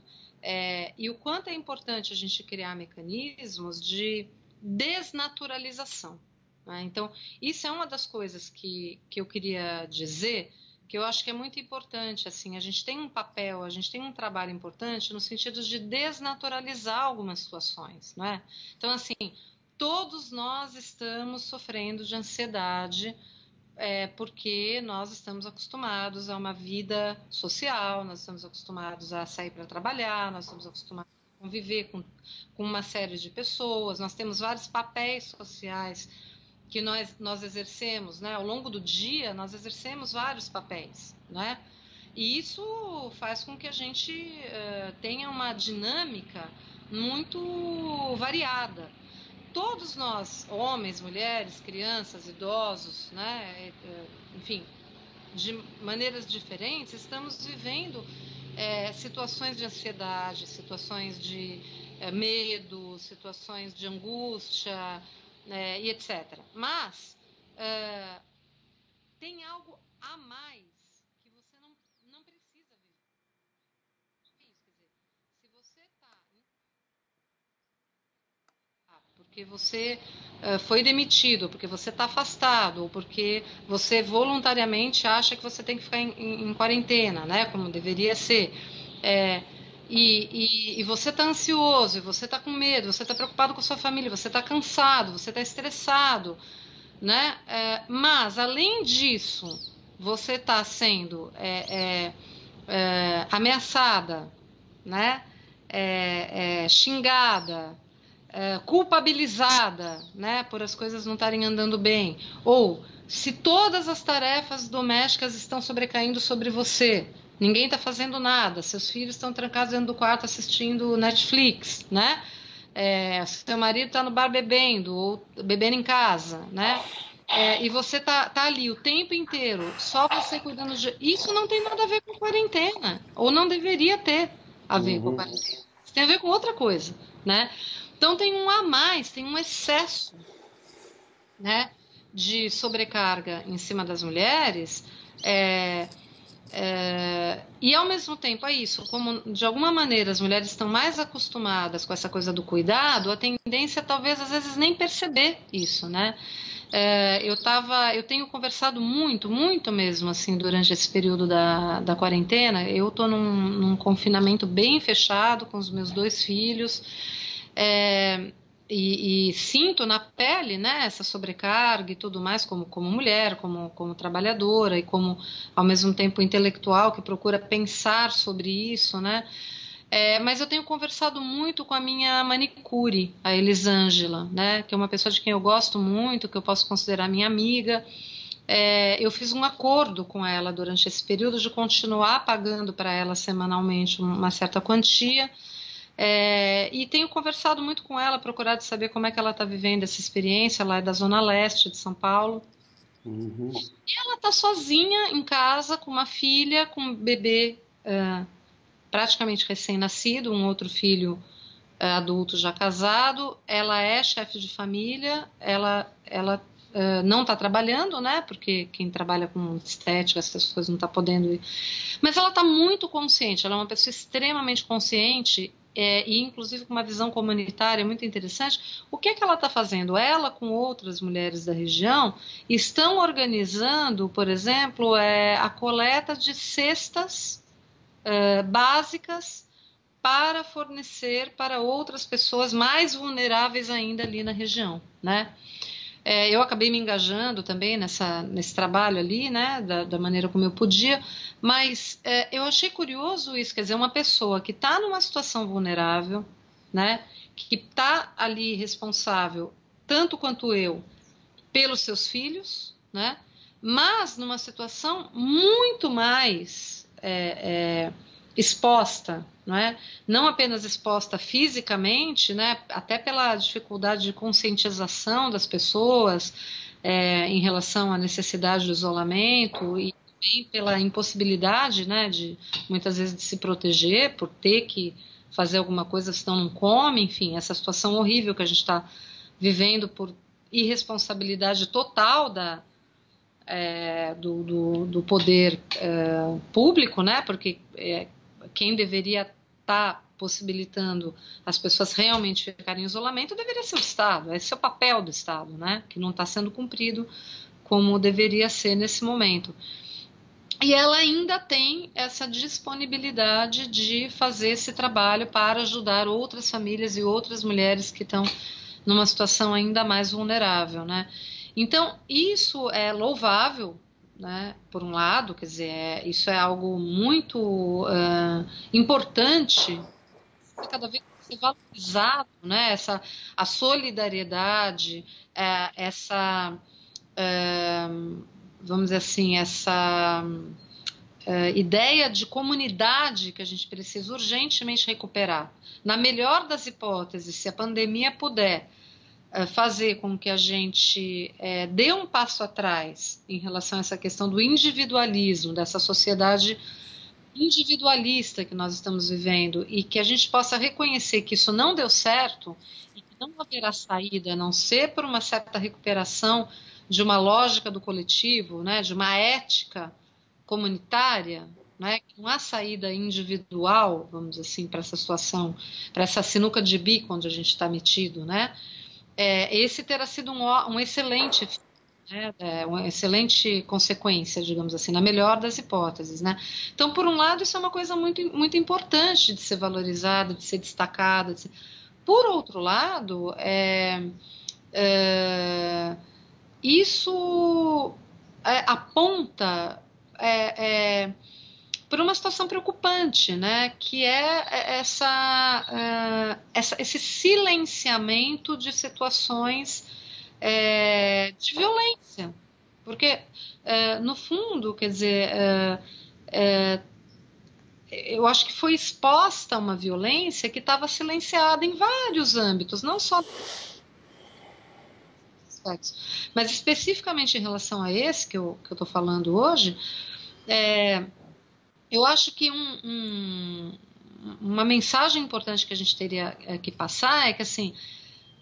E o quanto é importante a gente criar mecanismos de desnaturalização, né? Então, isso é uma das coisas que eu queria dizer, que eu acho que é muito importante. Assim, a gente tem um papel, a gente tem um trabalho importante no sentido de desnaturalizar algumas situações, não é? Então, assim, todos nós estamos sofrendo de ansiedade, porque nós estamos acostumados a uma vida social, nós estamos acostumados a sair para trabalhar, nós estamos acostumados a conviver com uma série de pessoas, nós temos vários papéis sociais que nós exercemos, né? Ao longo do dia, nós exercemos vários papéis, né? E isso faz com que a gente tenha uma dinâmica muito variada. Todos nós, homens, mulheres, crianças, idosos, né, enfim, de maneiras diferentes, estamos vivendo situações de ansiedade, situações de medo, situações de angústia, e etc. Mas tem algo a mais que você não precisa viver. Quer dizer, se você está porque você foi demitido, porque você está afastado, ou porque você voluntariamente acha que você tem que ficar em quarentena, né, como deveria ser, e você está ansioso, e você está com medo, você está preocupado com a sua família, você está cansado, você está estressado, né, mas, além disso, você está sendo ameaçada, né, xingada, culpabilizada, né, por as coisas não estarem andando bem, ou se todas as tarefas domésticas estão sobrecaindo sobre você, ninguém está fazendo nada, seus filhos estão trancados dentro do quarto assistindo Netflix, né, seu marido está no bar bebendo, ou bebendo em casa, né, e você tá ali o tempo inteiro, só você cuidando de... Isso não tem nada a ver com quarentena, ou não deveria ter a ver com quarentena, isso tem a ver com outra coisa, né. Então tem um a mais, tem um excesso, né, de sobrecarga em cima das mulheres, e ao mesmo tempo é isso, como de alguma maneira as mulheres estão mais acostumadas com essa coisa do cuidado, a tendência é talvez às vezes nem perceber isso, né. Eu tenho conversado muito mesmo, assim, durante esse período da quarentena. Eu estou num confinamento bem fechado com os meus 2 filhos, e sinto na pele, né, essa sobrecarga e tudo mais, como mulher, como trabalhadora, e como, ao mesmo tempo, intelectual, que procura pensar sobre isso, né. Mas eu tenho conversado muito com a minha manicure, a Elisângela, né, que é uma pessoa de quem eu gosto muito, que eu posso considerar minha amiga. Eu fiz um acordo com ela durante esse período de continuar pagando para ela semanalmente uma certa quantia, e tenho conversado muito com ela, procurado saber como é que ela está vivendo essa experiência. Ela é da Zona Leste de São Paulo. Uhum. E ela está sozinha em casa, com uma filha, com um bebê praticamente recém-nascido, um outro filho adulto já casado. Ela é chefe de família, ela não está trabalhando, né? Porque quem trabalha com estética, essas coisas, não está podendo ir. Mas ela está muito consciente, ela é uma pessoa extremamente consciente, e inclusive com uma visão comunitária muito interessante. O que é que ela está fazendo? Ela, com outras mulheres da região, estão organizando, por exemplo, a coleta de cestas básicas para fornecer para outras pessoas mais vulneráveis ainda ali na região, né? Eu acabei me engajando também nesse trabalho ali, né, da maneira como eu podia, mas eu achei curioso isso, quer dizer, uma pessoa que está numa situação vulnerável, né, que está ali responsável, tanto quanto eu, pelos seus filhos, né, mas numa situação muito mais exposta, não é? Não apenas exposta fisicamente, né? Até pela dificuldade de conscientização das pessoas em relação à necessidade do isolamento, e também pela impossibilidade, né, de muitas vezes de se proteger por ter que fazer alguma coisa senão não come, enfim, essa situação horrível que a gente está vivendo por irresponsabilidade total do poder público, né? Porque quem deveria estar possibilitando as pessoas realmente ficarem em isolamento deveria ser o Estado, esse é o papel do Estado, né? Que não está sendo cumprido como deveria ser nesse momento. E ela ainda tem essa disponibilidade de fazer esse trabalho para ajudar outras famílias e outras mulheres que estão numa situação ainda mais vulnerável, né? Então, isso é louvável, né? Por um lado, quer dizer, isso é algo muito importante, cada vez mais valorizado, né? A solidariedade, essa vamos dizer assim, essa ideia de comunidade que a gente precisa urgentemente recuperar. Na melhor das hipóteses, se a pandemia puder fazer com que a gente dê um passo atrás em relação a essa questão do individualismo, dessa sociedade individualista que nós estamos vivendo, e que a gente possa reconhecer que isso não deu certo e que não haverá saída a não ser por uma certa recuperação de uma lógica do coletivo, né, de uma ética comunitária, né, que não há saída individual, vamos dizer assim, para essa situação, para essa sinuca de bico onde a gente está metido, né? Esse terá sido um excelente, né, uma excelente consequência, digamos assim, na melhor das hipóteses, né? Então, por um lado, isso é uma coisa muito, muito importante de ser valorizada, de ser destacada. Por outro lado, isso aponta por uma situação preocupante, né? Que é esse silenciamento de situações de violência, porque no fundo, quer dizer, eu acho que foi exposta uma violência que estava silenciada em vários âmbitos, não só aspectos, mas especificamente em relação a esse que eu estou falando hoje. Eu acho que uma mensagem importante que a gente teria que passar é que, assim,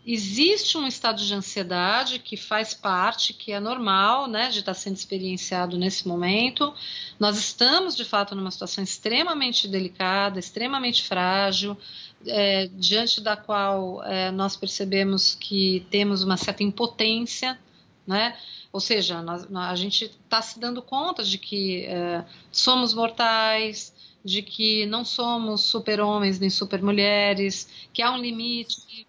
existe um estado de ansiedade que faz parte, que é normal, né, de estar sendo experienciado nesse momento. Nós estamos, de fato, numa situação extremamente delicada, extremamente frágil, diante da qual nós percebemos que temos uma certa impotência, né? Ou seja, a gente está se dando conta de que somos mortais, de que não somos super-homens nem super-mulheres, que há um limite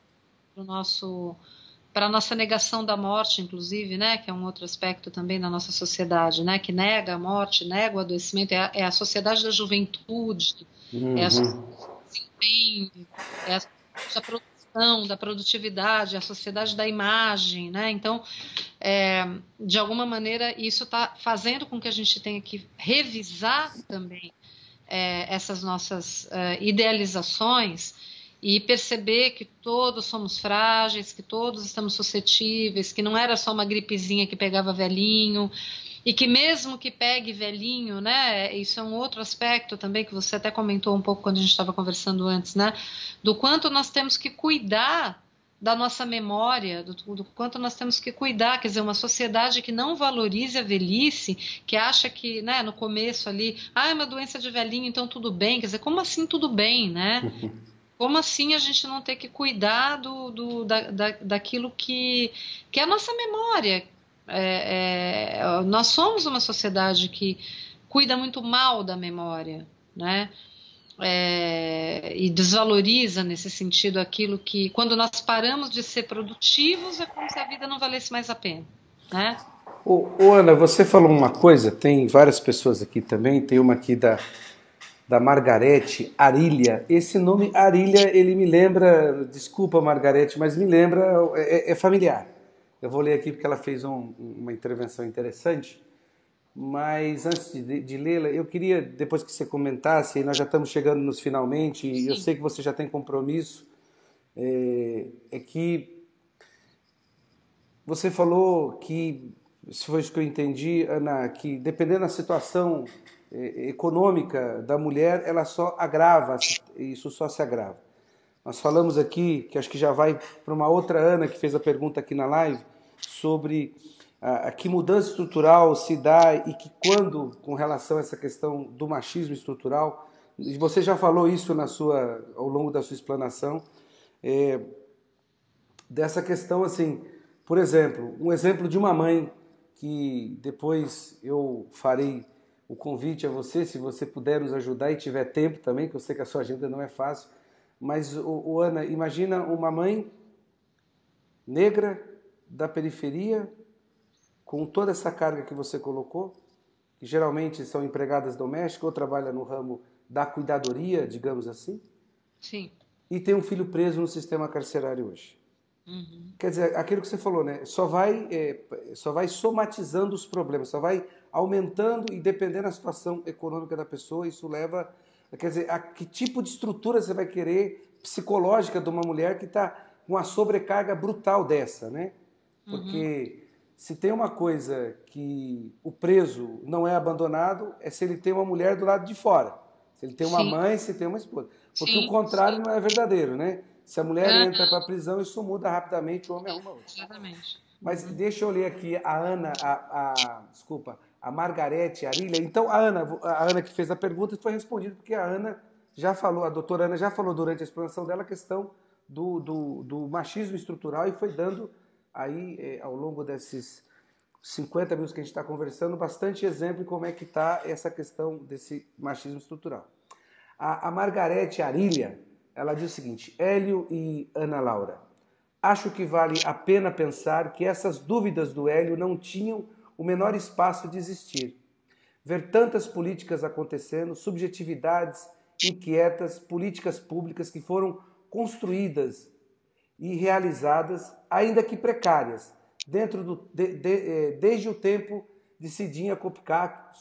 para a nossa negação da morte, inclusive, né, que é um outro aspecto também da nossa sociedade, né, que nega a morte, nega o adoecimento, é a sociedade da juventude, é a sociedade do desempenho, é a sociedade da produção, da produtividade, é a sociedade da imagem, né, então, de alguma maneira, isso está fazendo com que a gente tenha que revisar também essas nossas idealizações e perceber que todos somos frágeis, que todos estamos suscetíveis, que não era só uma gripezinha que pegava velhinho, e que mesmo que pegue velhinho, né, isso é um outro aspecto também que você até comentou um pouco quando a gente estava conversando antes, né, do quanto nós temos que cuidar da nossa memória, do quanto nós temos que cuidar, quer dizer, uma sociedade que não valorize a velhice, que acha que, né, no começo ali, é uma doença de velhinho, então tudo bem, quer dizer, como assim tudo bem, né? Como assim a gente não ter que cuidar daquilo que é a nossa memória? Nós somos uma sociedade que cuida muito mal da memória, né? E desvaloriza nesse sentido aquilo que, quando nós paramos de ser produtivos, é como se a vida não valesse mais a pena, né? Ana, você falou uma coisa, tem várias pessoas aqui também, tem uma aqui da Margarete Arilha. Esse nome Arilha, ele me lembra, desculpa Margarete, mas me lembra, é familiar. Eu vou ler aqui porque ela fez uma intervenção interessante, mas antes de lê-la, eu queria, depois que você comentasse, e nós já estamos chegando nos finalmente, e eu sei que você já tem compromisso, que você falou que, se foi isso que eu entendi, Ana, que dependendo da situação econômica da mulher, ela só agrava, isso só se agrava. Nós falamos aqui, que acho que já vai para uma outra Ana que fez a pergunta aqui na live, sobre que mudança estrutural se dá e que quando, com relação a essa questão do machismo estrutural, e você já falou isso ao longo da sua explanação, dessa questão assim, por exemplo, um exemplo de uma mãe que depois eu farei o convite a você, se você puder nos ajudar e tiver tempo também, que eu sei que a sua agenda não é fácil, mas, Ana, imagina uma mãe negra da periferia, com toda essa carga que você colocou, que geralmente são empregadas domésticas ou trabalham no ramo da cuidadoria, digamos assim, Sim. E tem um filho preso no sistema carcerário hoje. Uhum. Quer dizer, aquilo que você falou, né? Só vai somatizando os problemas, só vai aumentando e dependendo da situação econômica da pessoa, isso leva... Quer dizer, a que tipo de estrutura você vai querer psicológica de uma mulher que está com uma sobrecarga brutal dessa, né? Porque se tem uma coisa que o preso não é abandonado, é se ele tem uma mulher do lado de fora. Se ele tem uma mãe, se tem uma esposa. Porque o contrário não é verdadeiro, né? Se a mulher entra para a prisão, isso muda rapidamente, o homem arruma outra. Exatamente. Mas deixa eu ler aqui a Ana, desculpa, a Margarete Arilha. Então, a Ana que fez a pergunta foi respondida, porque a Ana já falou, a doutora Ana já falou durante a explanação dela a questão do machismo estrutural e foi dando aí, ao longo desses 50 minutos que a gente está conversando, bastante exemplo de como é que está essa questão desse machismo estrutural. A Margarete Arilha, ela diz o seguinte: Hélio e Ana Laura, acho que vale a pena pensar que essas dúvidas do Hélio não tinham o menor espaço de existir. Ver tantas políticas acontecendo, subjetividades inquietas, políticas públicas que foram construídas e realizadas, ainda que precárias, desde o tempo de Cidinha Copicap,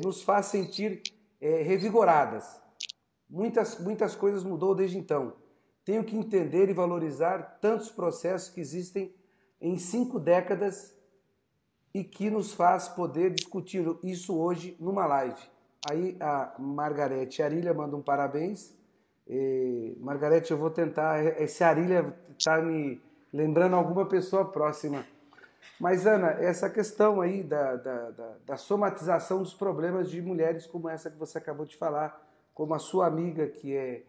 nos faz sentir revigoradas. Muitas coisas mudou desde então. Tenho que entender e valorizar tantos processos que existem em 5 décadas e que nos faz poder discutir isso hoje numa live. Aí a Margarete Arilha manda um parabéns. Margarete, eu vou tentar. Esse Arilha está me lembrando alguma pessoa próxima. Mas, Ana, essa questão aí da somatização dos problemas de mulheres como essa que você acabou de falar, como a sua amiga que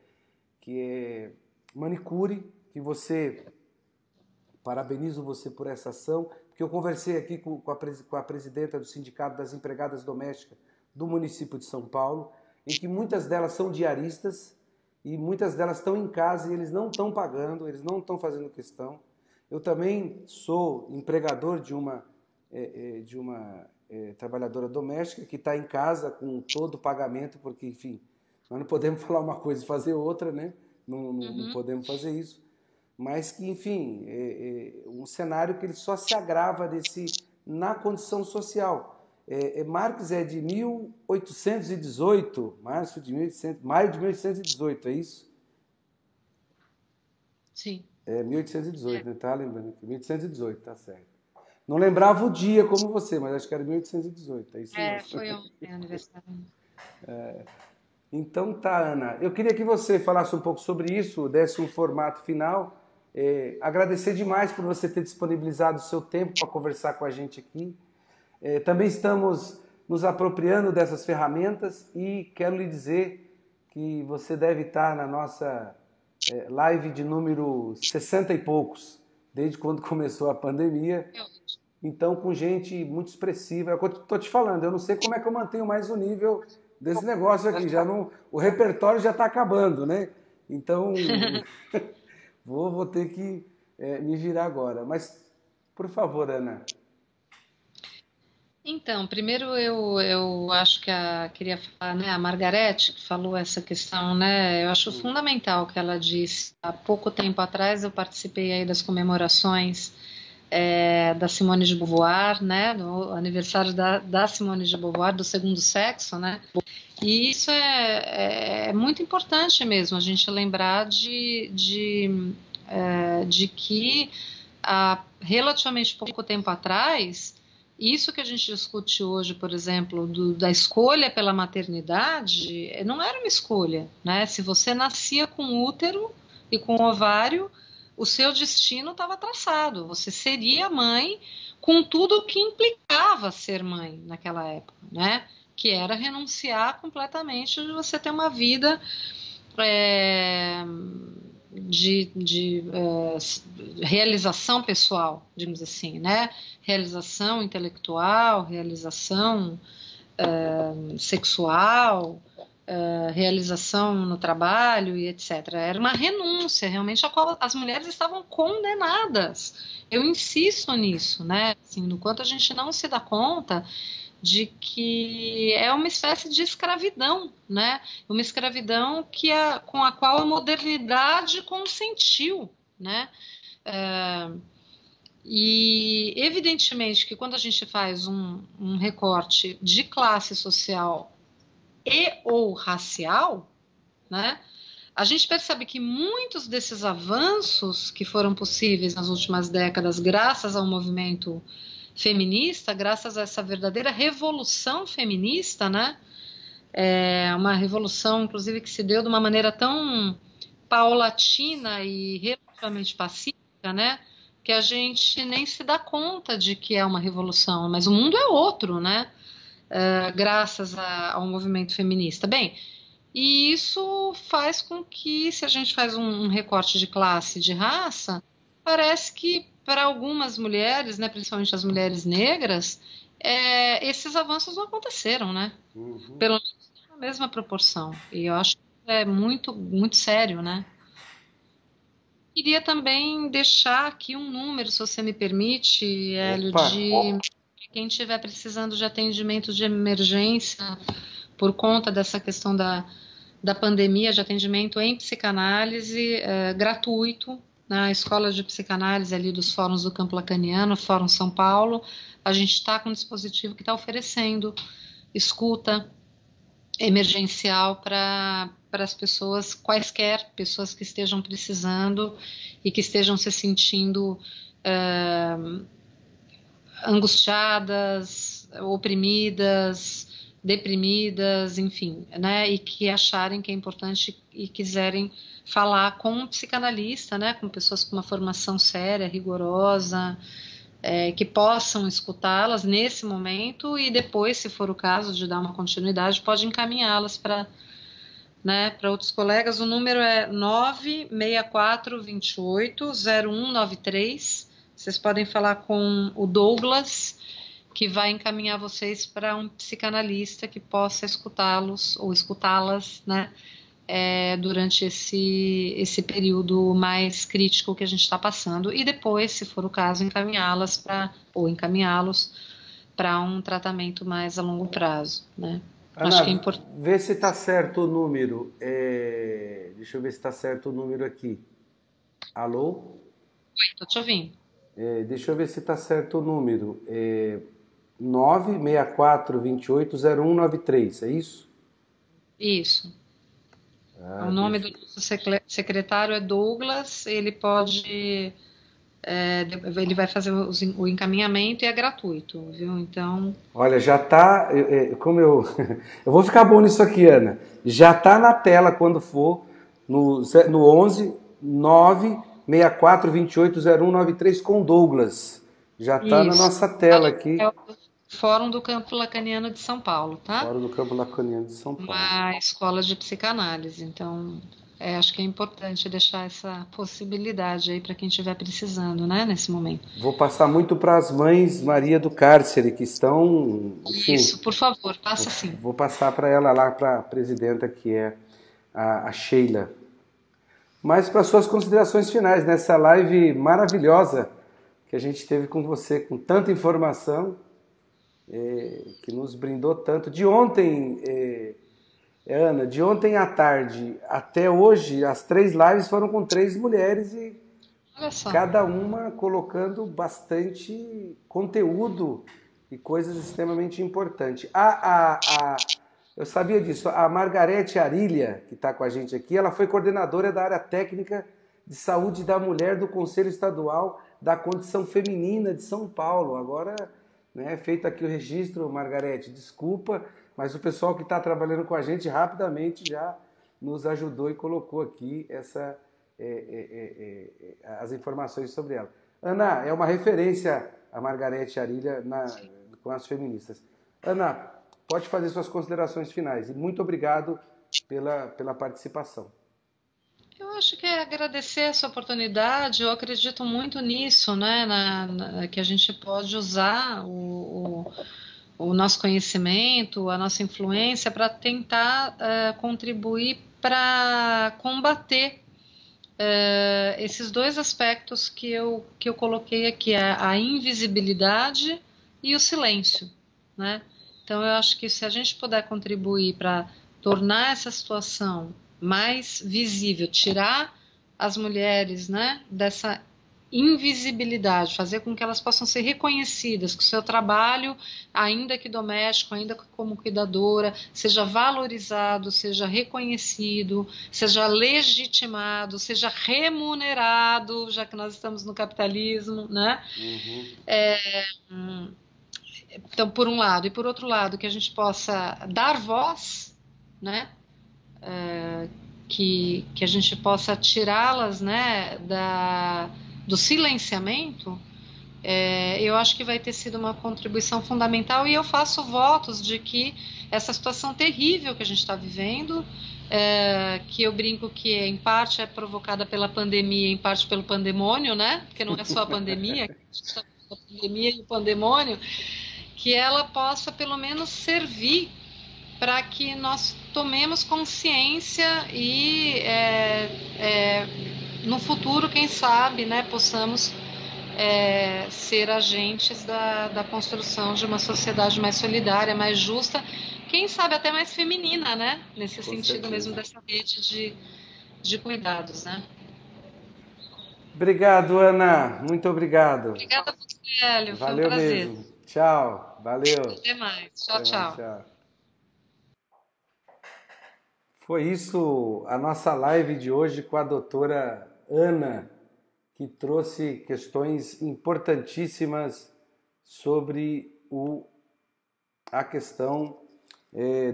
é manicure, que você, parabenizo você por essa ação, porque eu conversei aqui com a presidenta do Sindicato das Empregadas Domésticas do município de São Paulo, em que muitas delas são diaristas e muitas delas estão em casa e eles não estão pagando, eles não estão fazendo questão. Eu também sou empregador de uma trabalhadora doméstica que está em casa com todo o pagamento, porque, enfim, nós não podemos falar uma coisa e fazer outra, né? Não podemos fazer isso. Mas que, enfim, um cenário que ele só se agrava na condição social. Marx é de 1818, maio de 1818, é isso? Sim. 1818, né? Tá lembrando aqui. 1818, tá certo. Não lembrava o dia como você, mas acho que era 1818, é isso mesmo. Foi ontem, aniversário. Então tá, Ana. Eu queria que você falasse um pouco sobre isso, desse um formato final. Agradecer demais por você ter disponibilizado o seu tempo para conversar com a gente aqui. Também estamos nos apropriando dessas ferramentas e quero lhe dizer que você deve estar na nossa live de número 60 e poucos, desde quando começou a pandemia. Então, com gente muito expressiva. É o que eu estou te falando, eu não sei como é que eu mantenho mais o nível desse negócio aqui. O repertório já está acabando, né? Então, vou ter que me virar agora. Mas, por favor, Ana. Então, primeiro eu acho que queria falar, né, a Margarete que falou essa questão, né, eu acho fundamental o que ela disse. Há pouco tempo atrás eu participei aí das comemorações da Simone de Beauvoir, né, no aniversário da Simone de Beauvoir, do segundo sexo, né, e isso é muito importante mesmo, a gente lembrar de que há relativamente pouco tempo atrás, isso que a gente discute hoje, por exemplo, da escolha pela maternidade, não era uma escolha, né? Se você nascia com útero e com ovário, o seu destino estava traçado. Você seria mãe com tudo o que implicava ser mãe naquela época, né? Que era renunciar completamente de você ter uma vida é, de realização pessoal, digamos assim, né? Realização intelectual, realização sexual, realização no trabalho e etc. Era uma renúncia, realmente, a qual as mulheres estavam condenadas. Eu insisto nisso, né? Assim, no quanto a gente não se dá conta de que é uma espécie de escravidão, né? Uma escravidão com a qual a modernidade consentiu, né? E evidentemente que quando a gente faz um recorte de classe social e ou racial, né? A gente percebe que muitos desses avanços que foram possíveis nas últimas décadas, graças ao movimento feminista, graças a essa verdadeira revolução feminista, né? É uma revolução, inclusive, que se deu de uma maneira tão paulatina e relativamente pacífica, né? Que a gente nem se dá conta de que é uma revolução, mas o mundo é outro, né? Graças ao movimento feminista. Bem, e isso faz com que, se a gente faz um recorte de classe, de raça, parece que para algumas mulheres, né, principalmente as mulheres negras, esses avanços não aconteceram, né? Uhum. Pelo menos na mesma proporção. E eu acho que é muito, muito sério, né? Queria também deixar aqui um número, se você me permite, Hélio, Opa! de quem estiver precisando de atendimento de emergência por conta dessa questão da pandemia, de atendimento em psicanálise gratuito na Escola de Psicanálise ali dos Fóruns do Campo Lacaniano, Fórum São Paulo. A gente está com um dispositivo que está oferecendo escuta emergencial para as pessoas, quaisquer pessoas que estejam precisando e que estejam se sentindo angustiadas, oprimidas, deprimidas, enfim, né, e que acharem que é importante e quiserem falar com um psicanalista, né, com pessoas com uma formação séria, rigorosa, que possam escutá-las nesse momento e depois, se for o caso de dar uma continuidade, pode encaminhá-las para, né, para outros colegas. O número é 964280193. Vocês podem falar com o Douglas, que vai encaminhar vocês para um psicanalista que possa escutá-los ou escutá-las, né, durante esse período mais crítico que a gente está passando, e depois, se for o caso, encaminhá-las ou encaminhá-los para um tratamento mais a longo prazo, né? Acho que é Ana, importante. vê se está certo o número. Deixa eu ver se está certo o número aqui. Alô? Estou te ouvindo. Deixa eu ver se está certo o número. 964280193, é isso? Isso. Ah, O nome deixa. do nosso secretário é Douglas, ele pode. Ele vai fazer o encaminhamento e é gratuito, viu? Então. Olha, já tá. Como eu. Eu vou ficar bom nisso aqui, Ana. Já tá na tela quando for no 11 964280193 com Douglas. Já tá na Isso. nossa tela aqui. É o Fórum do Campo Lacaniano de São Paulo, tá? Fora do Campo Lacaniano de São Paulo. Uma escola de psicanálise. Então, acho que é importante deixar essa possibilidade aí para quem estiver precisando, né, nesse momento. Vou passar muito para as mães Maria do Cárcere, que estão, enfim, Isso, por favor, passa sim. vou passar para ela lá, para a presidenta, que é a Sheila. Mas para suas considerações finais nessa live maravilhosa que a gente teve com você, com tanta informação, que nos brindou tanto. De ontem, Ana, de ontem à tarde até hoje, as 3 lives foram com 3 mulheres e Olha só. cada uma colocando bastante conteúdo e coisas extremamente importantes. Eu sabia disso, a Margarete Arilha, que está com a gente aqui, ela foi coordenadora da área técnica de saúde da mulher do Conselho Estadual da Condição Feminina de São Paulo. Agora, né, feito aqui o registro, Margarete, desculpa, mas o pessoal que está trabalhando com a gente rapidamente já nos ajudou e colocou aqui as informações sobre ela. Ana, é uma referência a Margarete Arilha com as feministas. Ana, pode fazer suas considerações finais. E muito obrigado pela participação. Eu acho que é agradecer essa oportunidade. Eu acredito muito nisso, né? Que a gente pode usar o nosso conhecimento, a nossa influência para tentar contribuir para combater esses dois aspectos que eu coloquei aqui, a invisibilidade e o silêncio, né? Então eu acho que se a gente puder contribuir para tornar essa situação mais visível, tirar as mulheres, né, dessa invisibilidade, fazer com que elas possam ser reconhecidas, que o seu trabalho, ainda que doméstico, ainda que como cuidadora, seja valorizado, seja reconhecido, seja legitimado, seja remunerado, já que nós estamos no capitalismo, né? Então, por um lado, e por outro lado, que a gente possa dar voz, né? Que a gente possa tirá-las, né, do silenciamento, eu acho que vai ter sido uma contribuição fundamental, e eu faço votos de que essa situação terrível que a gente está vivendo, que eu brinco que em parte é provocada pela pandemia, em parte pelo pandemônio, né? Porque não é só a pandemia, a pandemia e o pandemônio, que ela possa pelo menos servir para que nós tomemos consciência e no futuro, quem sabe, né, possamos ser agentes da construção de uma sociedade mais solidária, mais justa, quem sabe até mais feminina, né? Nesse sentido mesmo dessa rede de cuidados, né? Obrigado, Ana. Muito obrigado. Obrigada, Hélio. Foi um Valeu prazer. mesmo. Tchau. Valeu. Até mais. Tchau, Até mais, tchau. tchau. Foi isso a nossa live de hoje com a doutora Ana, que trouxe questões importantíssimas sobre a questão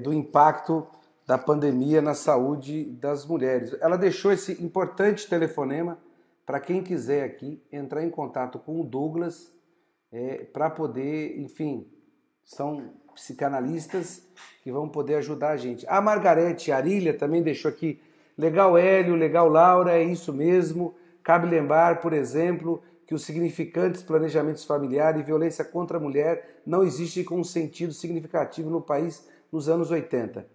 do impacto da pandemia na saúde das mulheres. Ela deixou esse importante telefonema para quem quiser aqui entrar em contato com o Douglas para poder, enfim, são psicanalistas que vão poder ajudar a gente. A Margarete Arilha também deixou aqui, legal Hélio, legal Laura, é isso mesmo. Cabe lembrar, por exemplo, que os significantes planejamentos familiares e violência contra a mulher não existem com um sentido significativo no país nos anos 80.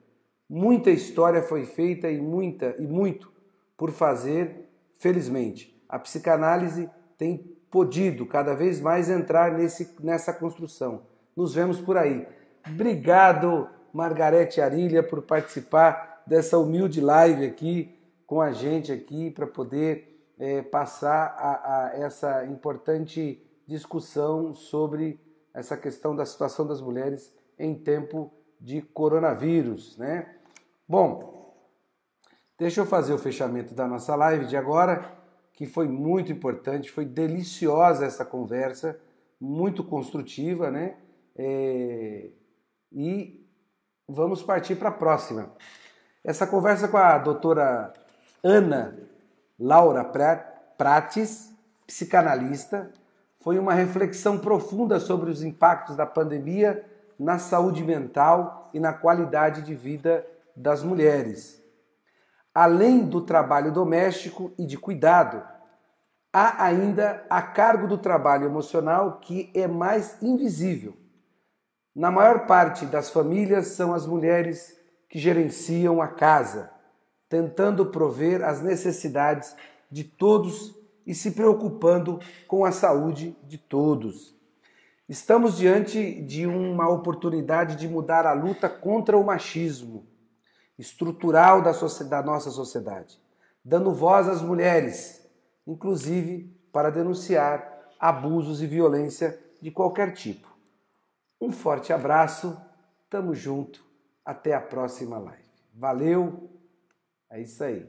Muita história foi feita e muito por fazer, felizmente. A psicanálise tem podido cada vez mais entrar nessa construção. Nos vemos por aí. Obrigado, Margarete Arilha, por participar dessa humilde live aqui com a gente aqui para poder passar a essa importante discussão sobre essa questão da situação das mulheres em tempo de coronavírus, né? Bom, deixa eu fazer o fechamento da nossa live de agora, que foi muito importante, foi deliciosa essa conversa, muito construtiva, né? E vamos partir para a próxima. Essa conversa com a doutora Ana Laura Prates, psicanalista, foi uma reflexão profunda sobre os impactos da pandemia na saúde mental e na qualidade de vida das mulheres. Além do trabalho doméstico e de cuidado, há ainda a cargo do trabalho emocional que é mais invisível. Na maior parte das famílias são as mulheres que gerenciam a casa, tentando prover as necessidades de todos e se preocupando com a saúde de todos. Estamos diante de uma oportunidade de mudar a luta contra o machismo estrutural da nossa sociedade, dando voz às mulheres, inclusive para denunciar abusos e violência de qualquer tipo. Um forte abraço, tamo junto, até a próxima live. Valeu, é isso aí.